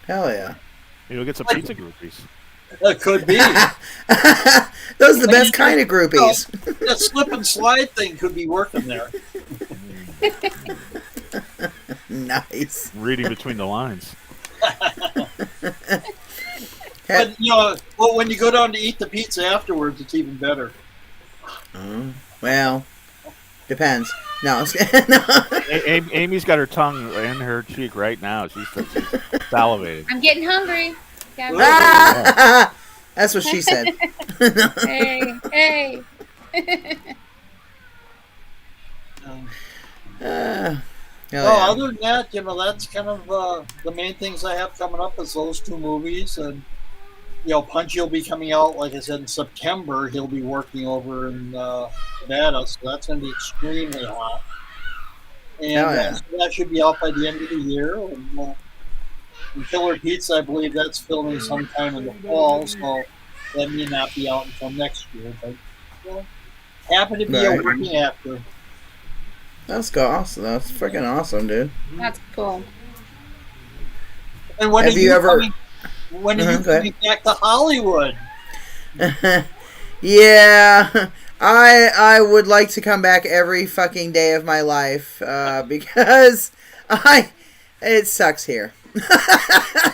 Hell yeah. You'll get some pizza groupies. That could be. Those are the best kind of groupies. That slip and slide thing could be working there. Nice. Reading between the lines. But when you go down to eat the pizza afterwards, it's even better. Well, depends. No, Amy's got her tongue in her cheek right now. She's salivating. I'm getting hungry. That's what she said. Hey. Other than that, that's kind of the main things I have coming up is those two movies. And, Punchy will be coming out, like I said, in September. He'll be working over in Nevada, so that's going to be extremely hot. And so that should be out by the end of the year. And Killer Pizza, I believe that's filming sometime in the fall, so that may not be out until next year. But, happy to be a working actor. That's awesome. That's freaking awesome, dude. That's cool. And when are you coming back to Hollywood? Yeah, I would like to come back every fucking day of my life because it sucks here.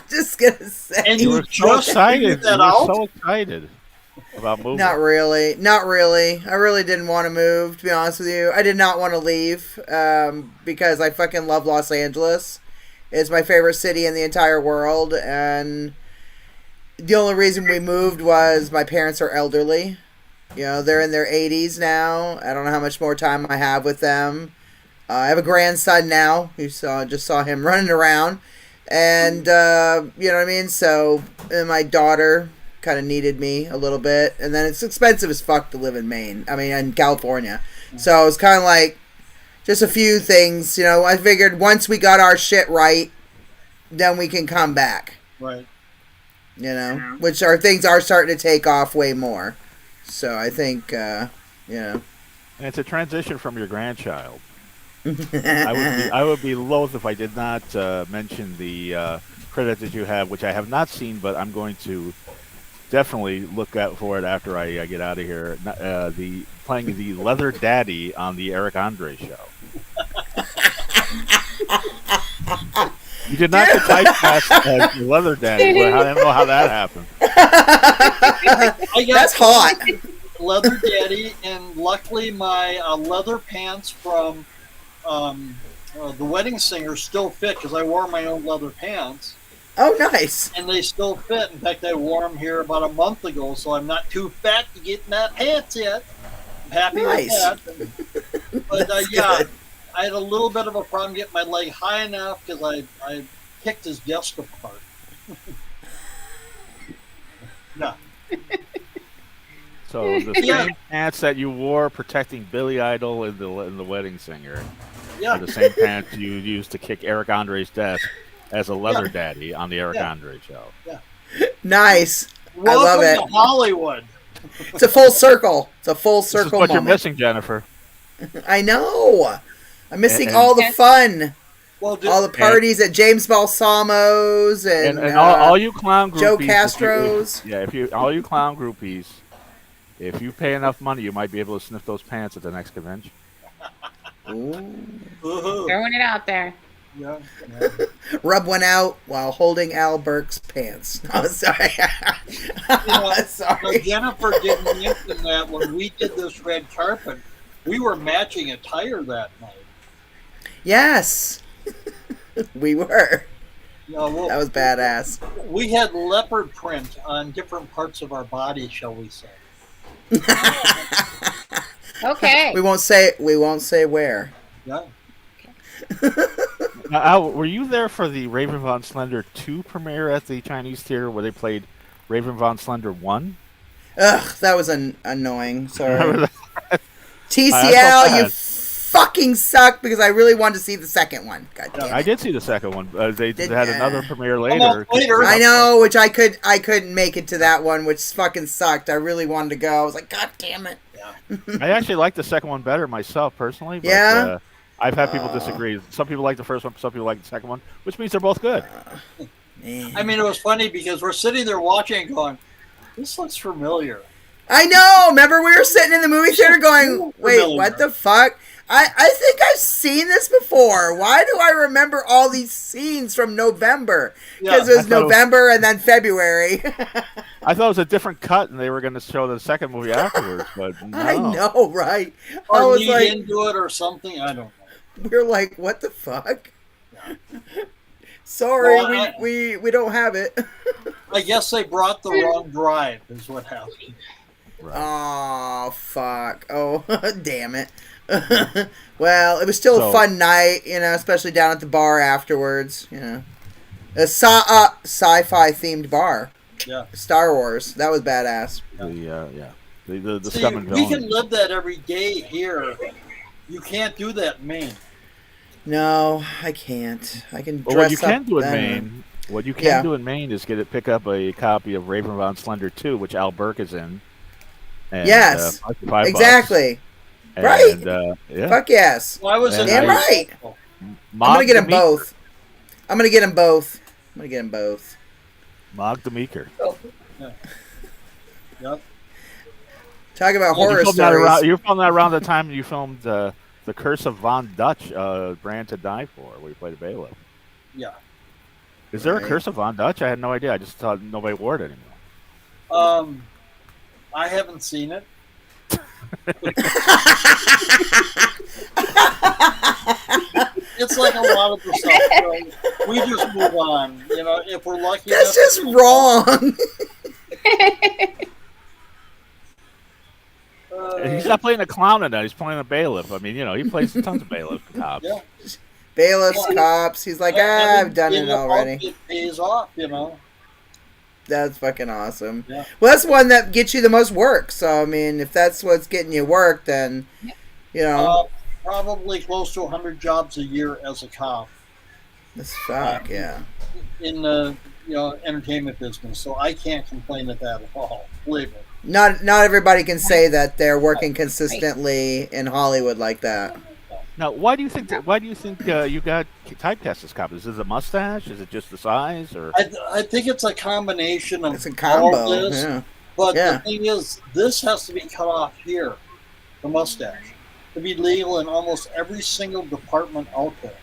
Just gonna say. And you were so excited. So excited. about moving? Not really. Not really. I really didn't want to move, to be honest with you. I did not want to leave because I fucking love Los Angeles. It's my favorite city in the entire world, and the only reason we moved was my parents are elderly. You know, they're in their 80s now. I don't know how much more time I have with them. I have a grandson now. Just saw him running around. And, you know what I mean? So, and my daughter kind of needed me a little bit. And then it's expensive as fuck to live in Maine. I mean, in California. So it's kind of like just a few things. You know, I figured once we got our shit right, then we can come back. Right. You know, which our things are starting to take off way more. So I think, you know. And it's a transition from your grandchild. I would be loath if I did not mention the credit that you have, which I have not seen, but I'm going to definitely look out for it after I get out of here. Playing the Leather Daddy on the Eric Andre show. You did not get typecast as the Leather Daddy. Well, I don't know how that happened. That's hot. Leather Daddy, and luckily my leather pants from The Wedding Singer still fit because I wore my own leather pants. Oh, nice. And they still fit. In fact, I wore them here about a month ago, so I'm not too fat to get in that pants yet. I'm happy with that. But yeah, good. I had a little bit of a problem getting my leg high enough because I kicked his desk apart. No. So the same pants that you wore protecting Billy Idol in the Wedding Singer are the same pants you used to kick Eric Andre's desk as a leather daddy on the Eric Andre show. Yeah. Nice. Welcome I love it. To Hollywood. It's a full circle. It's a full circle This is what moment. you're missing, Jennifer. I know. I'm missing all the fun. Well, all the parties at James Balsamo's and all you clown groupies. Joe Castro's. All you clown groupies, if you pay enough money, you might be able to sniff those pants at the next convention. Throwing it out there. Yeah. Rub one out while holding Al Burke's pants. No, sorry. Sorry. Jennifer didn't mention that when we did this red carpet, we were matching attire that night. Yes. We were. That was badass. We had leopard print on different parts of our body, shall we say. Okay. We won't say where. Yeah. Now, Al, were you there for the Raven von Slender 2 premiere at the Chinese Theater where they played Raven von Slender 1? Ugh, that was annoying. Sorry. TCL, you fucking suck because I really wanted to see the second one. God damn it. I did see the second one. They had another premiere later. I know, which I couldn't make it to that one, which fucking sucked. I really wanted to go. I was like, God damn it. Yeah. I actually like the second one better myself personally. But, yeah. I've had people disagree. Some people like the first one, some people like the second one, which means they're both good. I mean, it was funny because we're sitting there watching and going, this looks familiar. I know. Remember, we were sitting in the movie theater going, wait, what the fuck? I think I've seen this before. Why do I remember all these scenes from November? Because it was November and then February. I thought it was a different cut, and they were going to show the second movie afterwards, but no. I know, right? Or I was lead like, into it or something. I don't know. We were like, what the fuck? Sorry, well, we don't have it. I guess they brought the wrong drive is what happened. Right. Oh, fuck. Oh, damn it. Well, it was still a fun night, you know, especially down at the bar afterwards, you know. A sci-fi themed bar. Yeah. Star Wars. That was badass. The See, scum and we villainy. can live that every day here. You can't do that in Maine. No, I can't. I can dress what you can up do in then. Maine, what you can do in Maine is pick up a copy of Raven von Slender 2, which Al Burke is in. And, yes, $5. exactly. Right. Yeah. Fuck yes. Well, I was damn right. I'm gonna get them both. I'm gonna get them both. Mog the Meeker. Yeah. Yep. Talk about horror stories. You filmed that around the time you filmed The Curse of Von Dutch, Brand to Die For, where you played a bailiff. Yeah. Is there a Curse of Von Dutch? I had no idea. I just thought nobody wore it anymore. I haven't seen it. It's like a lot of the stuff. We just move on. You know, if we're lucky. That's just wrong. He's not playing a clown in that. He's playing a bailiff. I mean, you know, he plays tons of bailiff and cops. Yeah. Bailiffs, cops. He's like, I've done it already. It pays off, you know. That's fucking awesome. Yeah. Well, that's one that gets you the most work. So, I mean, if that's what's getting you work, then, you know. Probably close to 100 jobs a year as a cop. That's fuck, yeah. In the entertainment business, so I can't complain at that at all. Believe me. Not everybody can say that they're working consistently in Hollywood like that. Now, why do you think you got typecast as cop? Is it a mustache? Is it just the size? Or I think it's a combination of it's a combo. all this. Yeah. But the thing is, this has to be cut off here, the mustache, to be legal in almost every single department out there,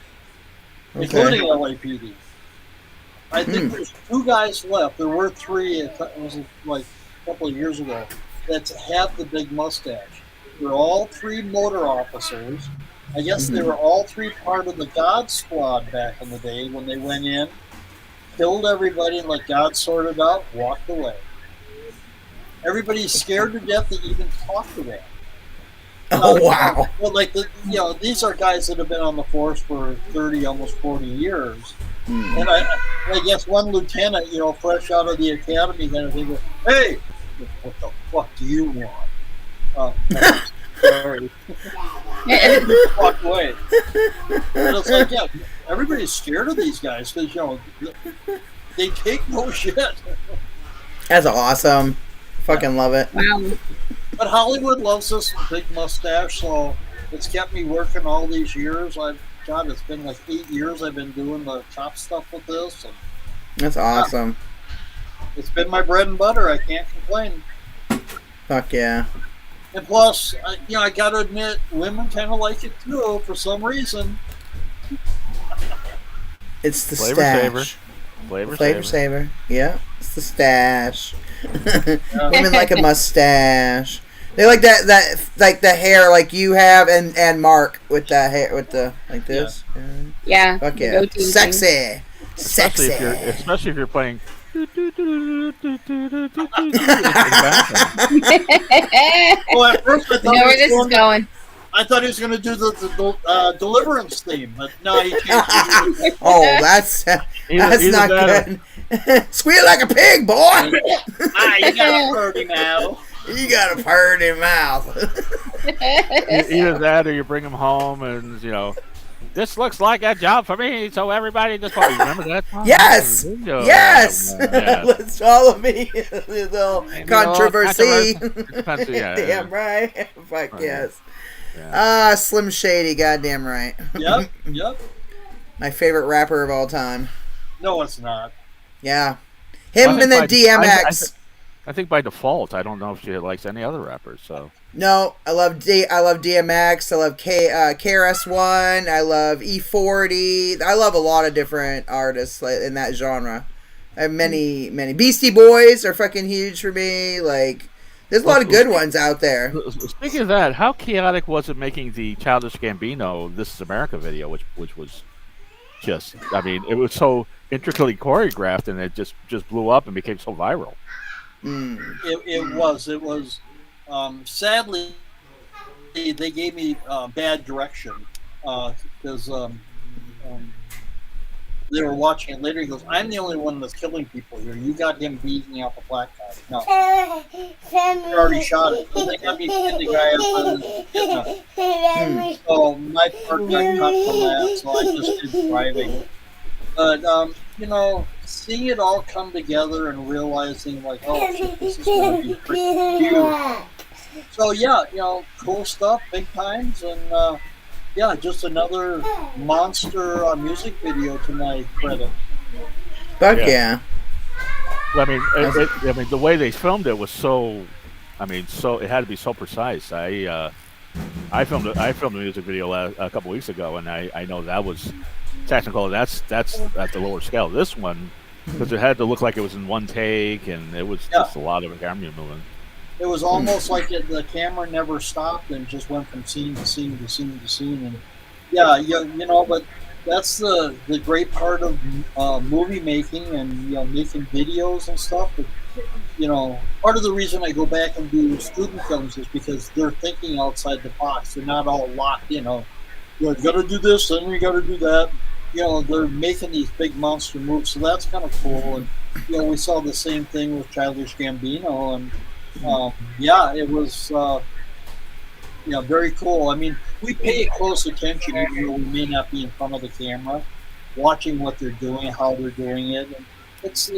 including LAPD. I think there's 2 guys left. There were 3. It was like a couple of years ago that have the big mustache. They're all 3 motor officers. I guess they were all 3 part of the God Squad back in the day when they went in, killed everybody, and let God sort it out, walked away. Everybody's scared to death to even talk to them. Oh, wow. Well, these are guys that have been on the force for 30, almost 40 years. And I guess one lieutenant, fresh out of the academy, kind of thing, hey, what the fuck do you want? Sorry. Walk away. And it's like, yeah, everybody's scared of these guys because, they take no shit. That's awesome. Fucking love it. Wow. But Hollywood loves this big mustache, so it's kept me working all these years. It's been like 8 years I've been doing the top stuff with this. And, that's awesome. It's been my bread and butter. I can't complain. Fuck yeah. And plus, I got to admit, women kind of like it too for some reason. It's the Flavor stash. Saver. Saver. Yeah, it's the stash. Women like a mustache. They like that like the hair like you have and Mark with the hair with the like this. Yeah. Fuck yeah. Sexy. Especially if you're playing. Well, at first I thought where this is going. I thought he was going to do the Deliverance theme, but no, he changed it. Oh, that's not good. Squeal like a pig, boy. You got a purty mouth. You got a purty mouth. Either that, or you bring him home, and this looks like a job for me. So everybody just remember that. Yes. Yes. Let's follow me. A little controversy. Damn right. Fuck yes. Yeah. Slim Shady, goddamn right. Yep. My favorite rapper of all time. No, it's not. Yeah. Him and then DMX. I think by default, I don't know if she likes any other rappers. So no, I love DMX. I love KRS-One. I love E40. I love a lot of different artists in that genre. I have many. Beastie Boys are fucking huge for me. Like, there's a lot of good ones out there. Speaking of that, how chaotic was it making the Childish Gambino "This Is America" video, which was just, I mean, it was so intricately choreographed, and it just blew up and became so viral. It was. Sadly, they gave me bad direction because they were watching it later. He goes, "I'm the only one that's killing people here. You got him beating out the black guy. No, you already shot it. So they got me pin the guy up and so my part got cut from that. So I just did driving. But seeing it all come together and realizing like, oh, shit, this is going to be pretty huge. So yeah, cool stuff, big times, and just another monster music video to my credit. Fuck yeah. I mean, the way they filmed it was so. I mean, so it had to be so precise. I filmed the music video a couple weeks ago, and I know that was technical. That's at the lower scale. This one, because it had to look like it was in one take, and it was just a lot of camera movement. It was almost like the camera never stopped and just went from scene to scene to scene to scene. And yeah, but that's the great part of movie making and making videos and stuff. But, part of the reason I go back and do student films is because they're thinking outside the box. They're not all locked. You got to do this, then you got to do that. They're making these big monster moves, so that's kind of cool. And we saw the same thing with Childish Gambino, and it was very cool. I mean, we pay close attention, even though we may not be in front of the camera, watching what they're doing, how they're doing it, and it's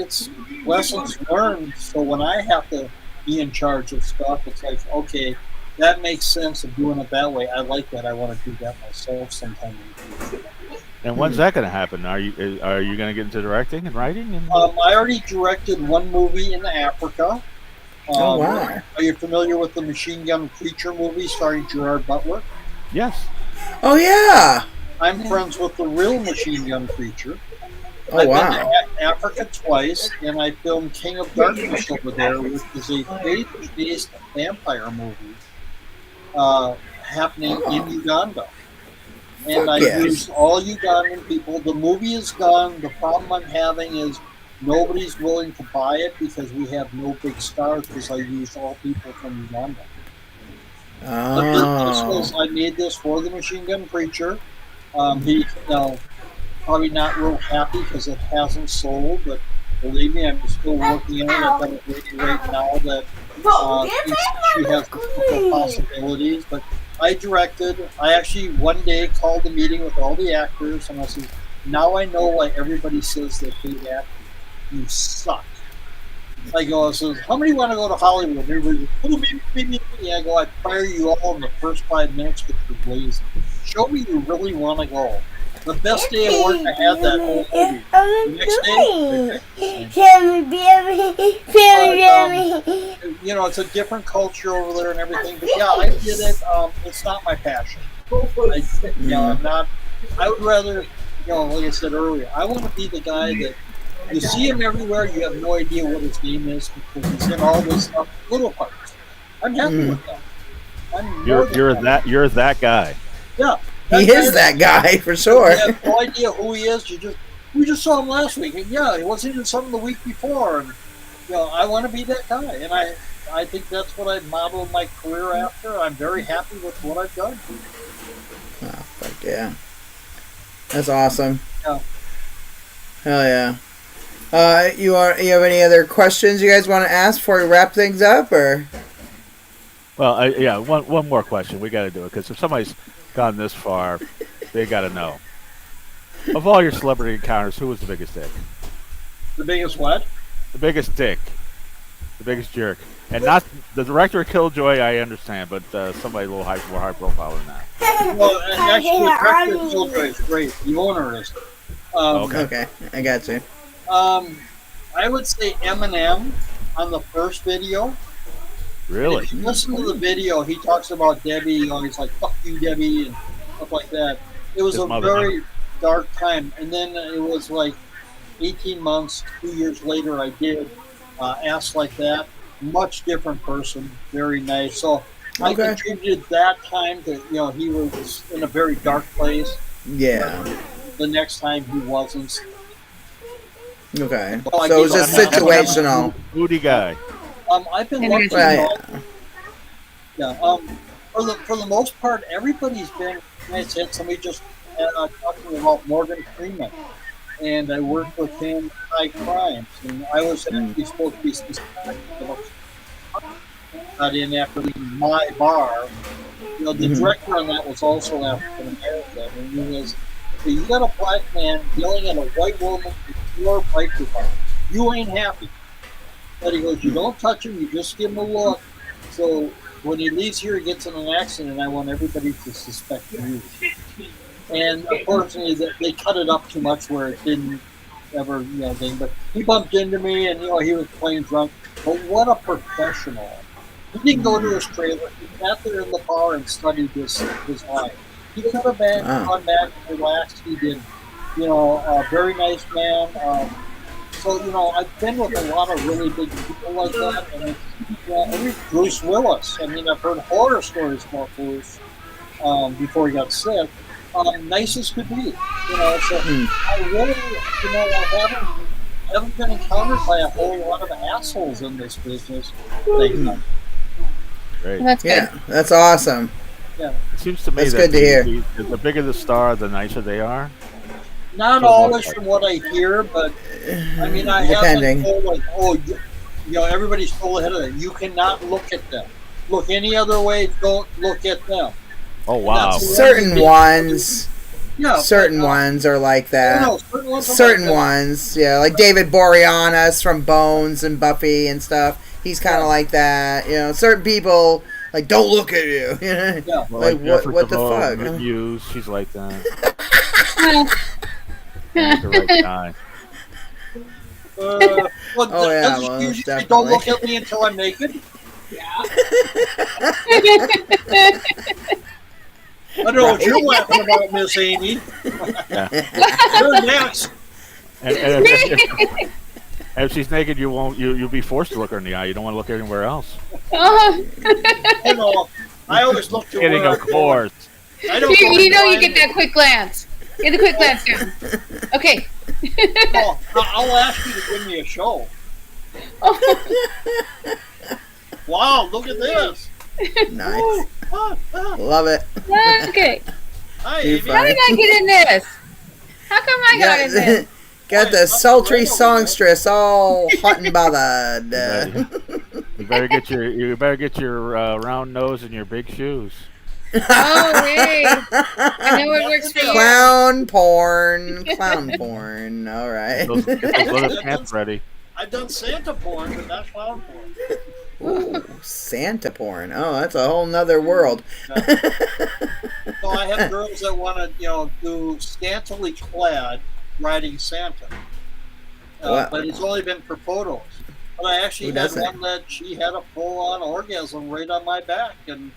lessons learned. So when I have to be in charge of stuff, it's like, okay, that makes sense of doing it that way. I like that. I want to do that myself sometime. And when's that going to happen? Are you going to get into directing and writing? I already directed one movie in Africa. Oh, wow. Are you familiar with the Machine Gun Preacher movie starring Gerard Butler? Yes. Oh, yeah. I'm friends with the real Machine Gun Preacher. Oh, I've wow. been to Africa twice, and I filmed King of Darkness over there, which is a faith-based vampire movie happening in Uganda. And I used all Ugandan people. The movie is done. The problem I'm having is nobody's willing to buy it because we have no big stars because I used all people from Uganda. Oh. I made this for the Machine Gun Preacher. He, probably not real happy because it hasn't sold, but believe me, I'm still working on it. I've got a lady right now that she has the possibilities. But I directed. I actually one day called a meeting with all the actors, and I said, "Now I know why everybody says they hate acting. You suck." I says, "How many want to go to Hollywood?" And everybody goes, me. I go, "I'd fire you all in the first 5 minutes because you're lazy. Show me you really want to go." The best day of work I had that whole movie. The next day, it's a different culture over there and everything. But yeah, I did it. It's not my passion. I'm not. I would rather, like I said earlier, I want to be the guy that you see him everywhere. You have no idea what his name is because he's in all this stuff, little parts. I'm happy with that. You're that guy. Yeah. He is that guy for sure. You have no idea who he is. We just saw him last week, and he wasn't in something the week before. And I want to be that guy, and I think that's what I modeled my career after. I'm very happy with what I've done. Oh, fuck yeah, that's awesome. Yeah. Hell yeah. You have any other questions you guys want to ask before we wrap things up, or? Well, one more question. We got to do it because if somebody's gone this far, they got to know. Of all your celebrity encounters, who was the biggest dick? The biggest what? The biggest dick. The biggest jerk. And not the director of Killjoy, I understand, but somebody a little more high profile than that. Well, actually, the director of Killjoy is great. The owner is. Okay, I got you. I would say Eminem on the first video. Really? If you listen to the video, he talks about Debbie. He's like, "Fuck you, Debbie," and stuff like that. It was a very dark time. And then it was like 18 months, 2 years later, I did Ask Like That. Much different person, very nice. So I contributed that time to, he was in a very dark place. Yeah. The next time he wasn't. Okay. So it was just situational. Moody guy. I've been lucky. For the most part, everybody's been nice. Had somebody just talking about Morgan Freeman, and I worked with him in High Crimes, and I was actually supposed to be suspected got in after leaving my bar. The director on that was also African American, and he was, you got a black man yelling at a white woman in your biker bar. You ain't happy. But he goes, you don't touch him, you just give him a look. So when he leaves here, he gets in an accident, I want everybody to suspect you. And unfortunately, they cut it up too much where it didn't ever, thing. But he bumped into me, and, he was playing drunk. But what a professional. He didn't go to his trailer. He sat there in the bar and studied his life. He could have gone back and relaxed. He did. A very nice man. So, I've been with a lot of really big people like that, and Bruce Willis. I mean, I've heard horror stories about Bruce before he got sick. Nice as could be, So I really, I haven't been encountered by a whole lot of assholes in this business. Great. That's good. Yeah, that's awesome. Yeah. It seems to me That's that good to hear. the bigger the star, the nicer they are. Not always from what I hear, but I mean, I Depending. haven't told everybody's told ahead of it. You cannot look at them. Look any other way. Don't look at them. Oh wow! That's Certain ones. Yeah, Certain ones are like that. No, certain ones. Certain ones, yeah, like David Boreanaz from Bones and Buffy and stuff. He's kind of like that. Certain people like don't look at you. Yeah. Well, Like Jeffrey what the DeVoe, fuck? Rick Hughes, she's like that. Well, The right guy. Well, Oh, yeah, doesn't well, usually definitely. don't look at me until I'm naked. I don't know what you're laughing about, Miss Amy. Yeah. You're next. And if she's naked, you'll be forced to look her in the eye. You don't want to look anywhere else. I always look to Kidding, where of course. I don't go you blind. get that quick glance. Get the quick glance down. Okay. No, I'll ask you to give me a show. Wow, look at this. Nice, Ah. love it. Okay. Hi, Too Amy. How did I get in this? How come I got in this? Got the sultry songstress all hot and bothered. You better get your round nose and your big shoes. Oh, hey. I know it works for you. Clown porn. All right. Get those little pants ready. I've done Santa porn, but not clown porn. Ooh, Santa porn. Oh, that's a whole nother world. So I have girls that want to, do scantily clad riding Santa. Wow. But it's only been for photos. But I actually Who had doesn't? one that she had a full-on orgasm right on my back, and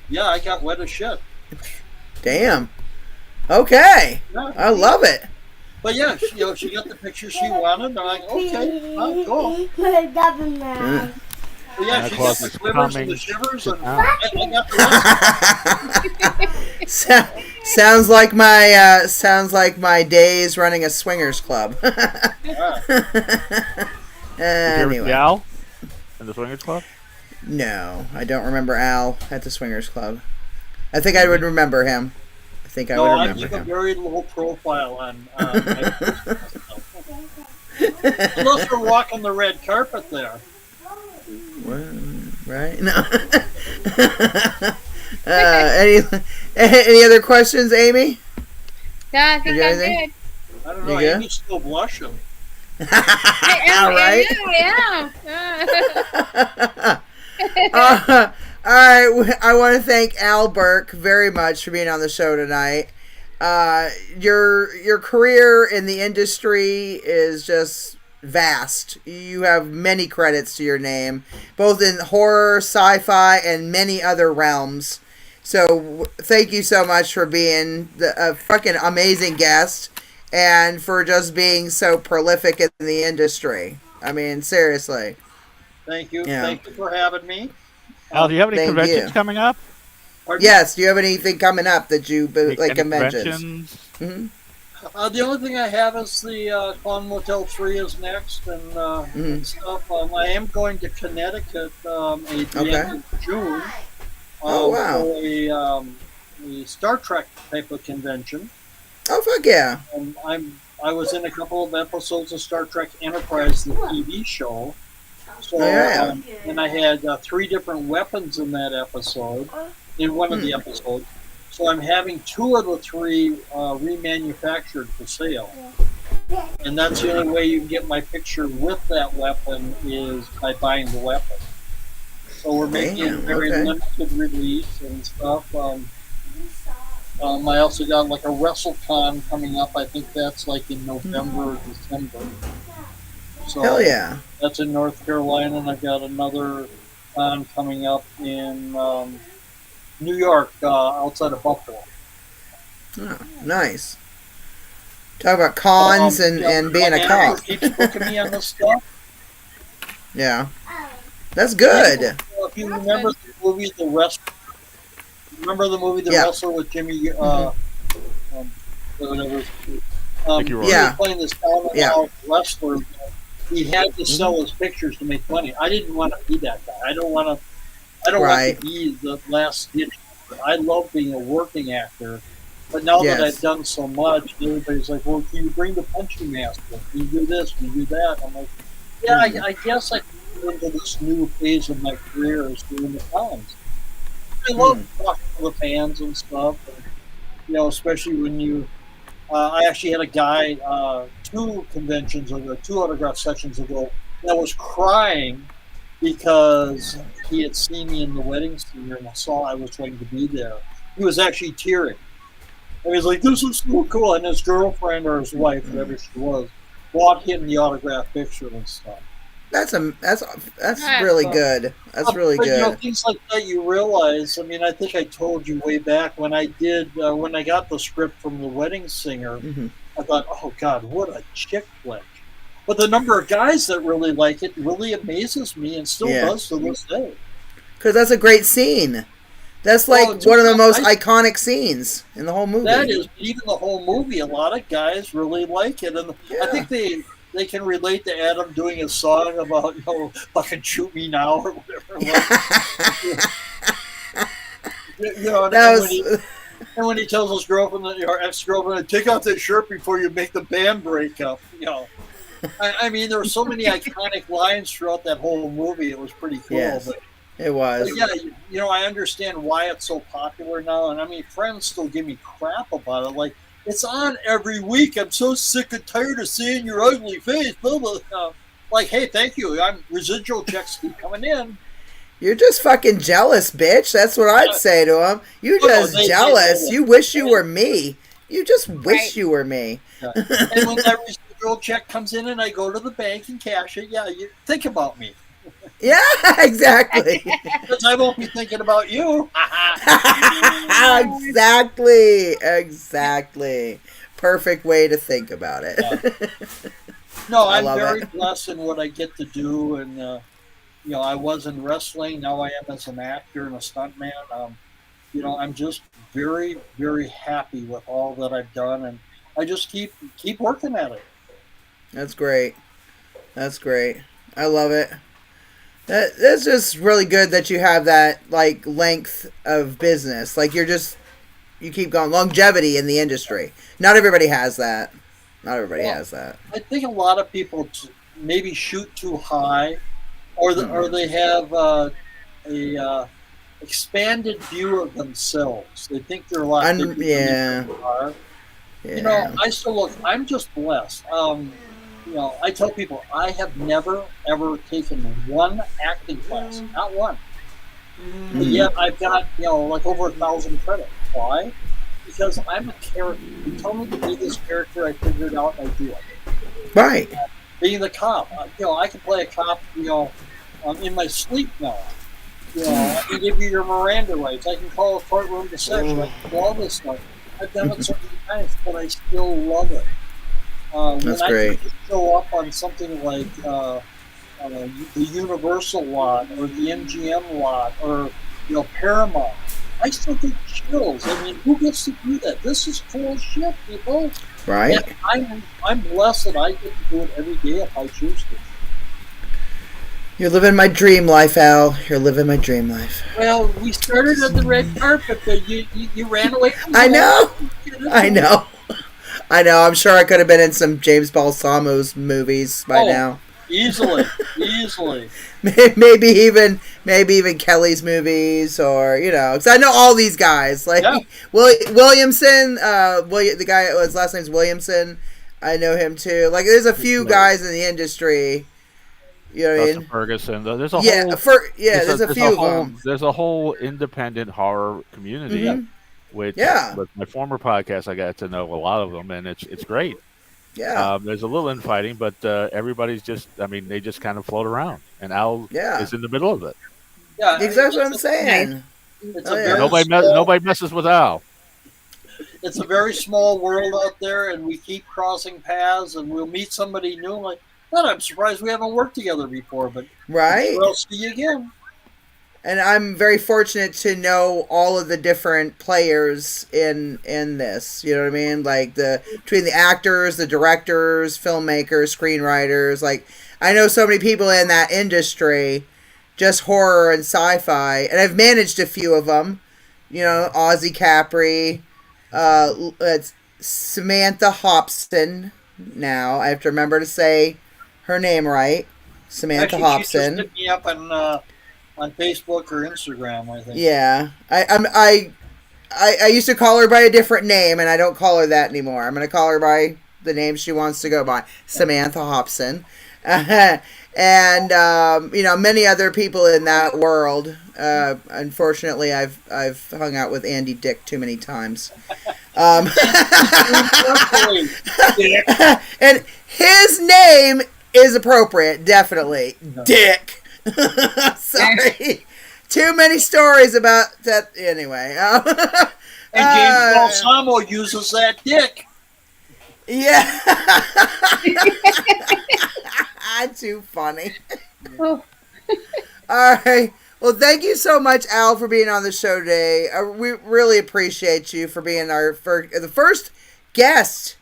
yeah, I got wet as shit. Damn. Okay. Yeah. I love it. But yeah, she got the picture she wanted, and I'm like, okay, I'll go. But yeah, Santa she got Claus the is quivers and coming the shivers, to and town. I got the rest. Sounds like my days running a swingers club. Anyway. The owl in the swingers club. No, I don't remember Al at the swingers club. I think I would remember him. I think I would I remember keep a him. very low profile on unless we're walking the red carpet there. Well, right? No. Any other questions, Amy? Yeah, I think You got I'm anything? good. I don't know. You good? Amy's still blushing. I am. Right? I am. All right. I want to thank Al Burke very much for being on the show tonight. Your career in the industry is just vast. You have many credits to your name, both in horror, sci-fi, and many other realms. So thank you so much for being a fucking amazing guest and for just being so prolific in the industry. I mean, seriously. Thank you. Yeah. Thank you for having me. Al, do you have any Thank conventions you. coming up? Pardon? Yes, do you have anything coming up that you like Any conventions? conventions? The only thing I have is the Clown Motel 3 is next and stuff. I am going to Connecticut at the end of June Oh, wow. for a Star Trek type of convention. Oh, fuck yeah. I was in a couple of episodes of Star Trek Enterprise, the TV show. So, yeah. and I had 3 different weapons in that episode, in one of the episodes. So I'm having 2 of the 3 remanufactured for sale. And that's the only way you can get my picture with that weapon is by buying the weapon. So we're making a very limited release and stuff. I also got like a WrestleCon coming up. I think that's like in November or December. So Hell yeah. that's in North Carolina, and I've got another con coming up in New York, outside of Buffalo. Oh, nice. Talk about cons and being a cop. Keeps booking me on this stuff. Yeah, that's good. If you remember the movie The Wrestler, Wrestler with Jimmy, whatever. He was playing this down-and-out wrestler. He had to sell his pictures to make money. I didn't want to be that guy. I don't want to be the last ditch. I love being a working actor, but now that I've done so much, everybody's like, "Well, can you bring the punching master? Can you do this? Can you do that?" I'm like, "Yeah, I guess I can go into this new phase of my career as doing the cons." I love talking to the fans and stuff, and, especially when you. I actually had a guy 2 conventions ago, 2 autograph sessions ago, that was crying because he had seen me in The Wedding Singer and saw I was going to be there. He was actually tearing. And he was like, "This is so cool." And his girlfriend or his wife, whatever she was, bought him the autograph picture and stuff. That's really good. That's really good. Things like that you realize. I mean, I think I told you way back when I did when I got the script from The Wedding Singer. I thought, "Oh God, what a chick flick!" But the number of guys that really like it really amazes me, and still does to this day. Because that's a great scene. That's like one of the most iconic scenes in the whole movie. That is, even the whole movie. A lot of guys really like it, and I think they can relate to Adam doing a song about, fucking shoot me now or whatever it was. And when he tells his girlfriend, or ex-girlfriend, "Take off that shirt before you make the band break up," I mean, there were so many iconic lines throughout that whole movie. It was pretty cool. Yes, it was. But yeah, I understand why it's so popular now. And I mean, friends still give me crap about it. Like, "It's on every week. I'm so sick and tired of seeing your ugly face." Blah, blah, blah. Like, hey, thank you. Residual checks keep coming in. You're just fucking jealous, bitch. That's what I'd say to him. You're just jealous. You wish you were me. You just wish you were me. Yeah. And when that residual check comes in and I go to the bank and cash it, you think about me. Yeah, exactly. Because I won't be thinking about you. Exactly. Perfect way to think about it. Yeah. No, I'm very blessed in what I get to do, and I was in wrestling. Now I am as an actor and a stuntman. I'm just very, very happy with all that I've done, and I just keep working at it. That's great. I love it. That's just really good that you have that length of business. Like you keep going. Longevity in the industry. Not everybody has that. I think a lot of people maybe shoot too high, or they have a expanded view of themselves. They think they're a lot bigger than they are. Yeah. I'm just blessed. I tell people I have never, ever taken one acting class, not one. But yet I've got, over 1,000 credits. Why? Because I'm a character. You tell me to be this character, I figured out, I do it. Right. Being the cop, I can play a cop, in my sleep now. I can give you your Miranda rights. I can call a courtroom decision. I can do all this stuff. I've done it so many times, but I still love it. That's when great. I show up on something like the Universal lot or the MGM lot or Paramount, I still get chills. I mean, who gets to do that? This is cool shit, people. Right. And I'm blessed that I get to do it every day if I choose to. You're living my dream life, Al. You're living my dream life. Well, we started on the red carpet, but you ran away from I know. I'm sure I could have been in some James Balsamo's movies by now. Easily. maybe even Kelly's movies, or because I know all these guys. Williamson, the guy his last name's Williamson. I know him too. Like, there's a few guys in the industry. You know what I mean? Ferguson. There's a there's a few of them. There's a whole independent horror community, which with my former podcast, I got to know a lot of them, and it's great. Yeah. There's a little infighting, but everybody's they just kind of float around, and Al is in the middle of it. Yeah, exactly what I'm saying. Nobody messes with Al. it's a very small world out there, and we keep crossing paths, and we'll meet somebody new. Like, God, I'm surprised we haven't worked together before, but Right? sure I'll see you again. And I'm very fortunate to know all of the different players in this. You know what I mean? Like between the actors, the directors, filmmakers, screenwriters. Like I know so many people in that industry, just horror and sci-fi, and I've managed a few of them. You know, Ozzy Capri, it's Samantha Hobson. Now I have to remember to say her name right. Samantha Actually, Hobson. she just hit me up on Facebook or Instagram, I think. Yeah, I used to call her by a different name, and I don't call her that anymore. I'm going to call her by the name she wants to go by, Samantha Hobson. And you know, many other people in that world. Unfortunately, I've hung out with Andy Dick too many times. And his name is appropriate, definitely. Dick. Sorry. Too many stories about that. Anyway. And James Balsamo uses that dick. Yeah. Too funny. Oh. All right. Well, thank you so much, Al, for being on the show today. We really appreciate you for being the first guest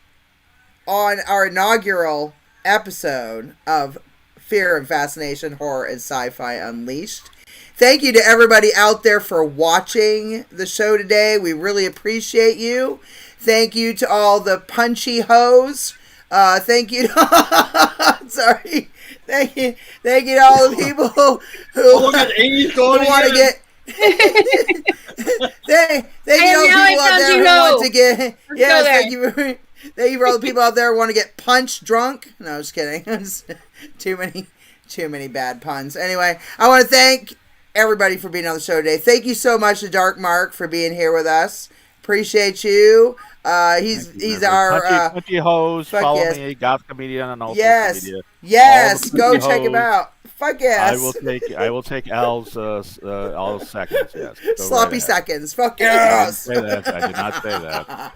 on our inaugural episode of Fear and Fascination, Horror and Sci-Fi Unleashed. Thank you to everybody out there for watching the show today. We really appreciate you. Thank you to all the punchy hoes. Thank you to sorry. Thank you to all the people who look at Amy's going want to get thank you to all the people out there who want to get thank you for all the people out there who want to get punched drunk. No, I was kidding. Too many bad puns. Anyway, I want to thank everybody for being on the show today. Thank you so much to Dark Mark for being here with us. Appreciate you. He's our punchy host. Follow yes. me, Goth Comedian, on all yes, social media. yes. Go check him out. Fuck yes. I will take Al's seconds. Yes. Sloppy seconds. Fuck yes. I did not say that.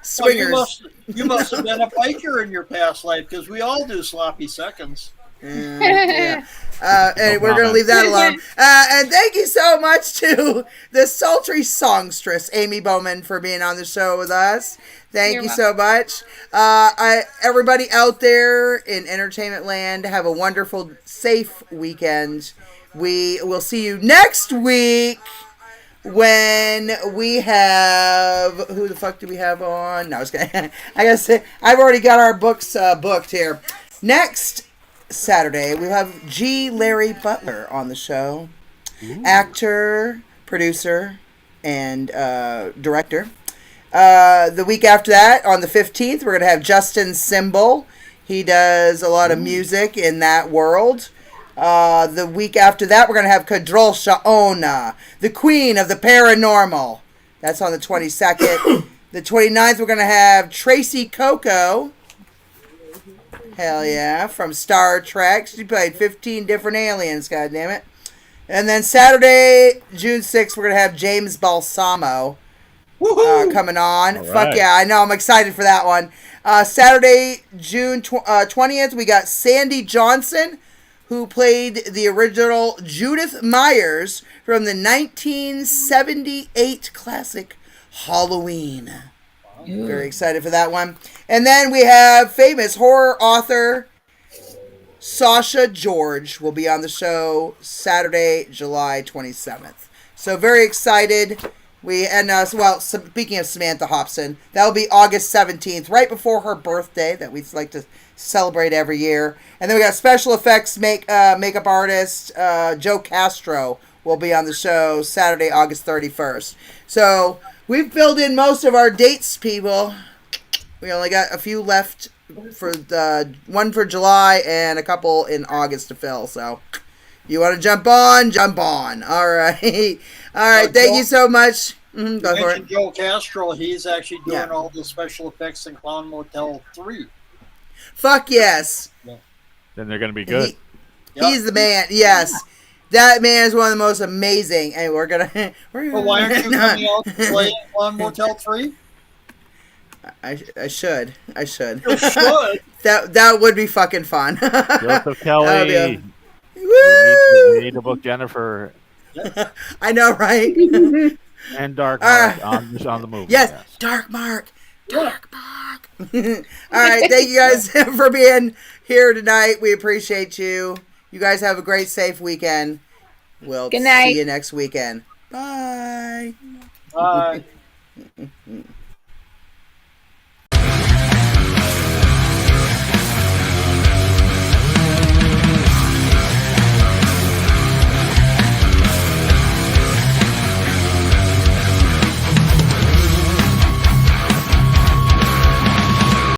Swingers. You must have been a biker in your past life, because we all do sloppy seconds. Yeah. And we're going to leave that alone. And thank you so much to the sultry songstress, Amy Bowman, for being on the show with us. Thank you so much. Everybody out there in entertainment land, have a wonderful, safe weekend. We will see you next week when we have... Who the fuck do we have on? No, I gotta say, I've already got our books booked here. Next Saturday, we'll have G. Larry Butler on the show. Ooh. Actor, producer, and director. The week after that, on the 15th, we're going to have Justin Symbol. He does a lot of music in that world. The week after that, we're going to have Kadrol Shaona, the queen of the paranormal. That's on the 22nd. The 29th, we're going to have Tracy Coco. Hell yeah, from Star Trek. She played 15 different aliens, goddammit. And then Saturday, June 6th, we're going to have James Balsamo coming on. Right. Fuck yeah, I know, I'm excited for that one. Saturday, June 20th, we got Sandy Johnson, who played the original Judith Myers from the 1978 classic Halloween. Ooh. Very excited for that one. And then we have famous horror author Sasha George will be on the show Saturday, July 27th. So very excited. Speaking of Samantha Hobson, that will be August 17th, right before her birthday that we like to celebrate every year. And then we got special effects makeup artist Joe Castro will be on the show Saturday, August 31st. So we've filled in most of our dates, people. We only got a few left for the one for July and a couple in August to fill. So you want to jump on? Jump on. All right. All right. Thank you so much. Go for it. Joe Castro, he's actually doing all the special effects in Clown Motel 3. Fuck yes. Yeah. Then they're going to be good. He's the man. Yes. That man is one of the most amazing. And we're gonna. Well, why aren't you coming out to play Clown Motel 3? I should. You should. That would be fucking fun. Joseph Kelly. That would be a- We need to book Jennifer I know, right? and Dark Mark on the movie. Yes, Dark Mark. Dark Mark. All right, thank you guys for being here tonight. We appreciate you. You guys have a great, safe weekend. We'll Good night. see you next weekend. Bye. Bye.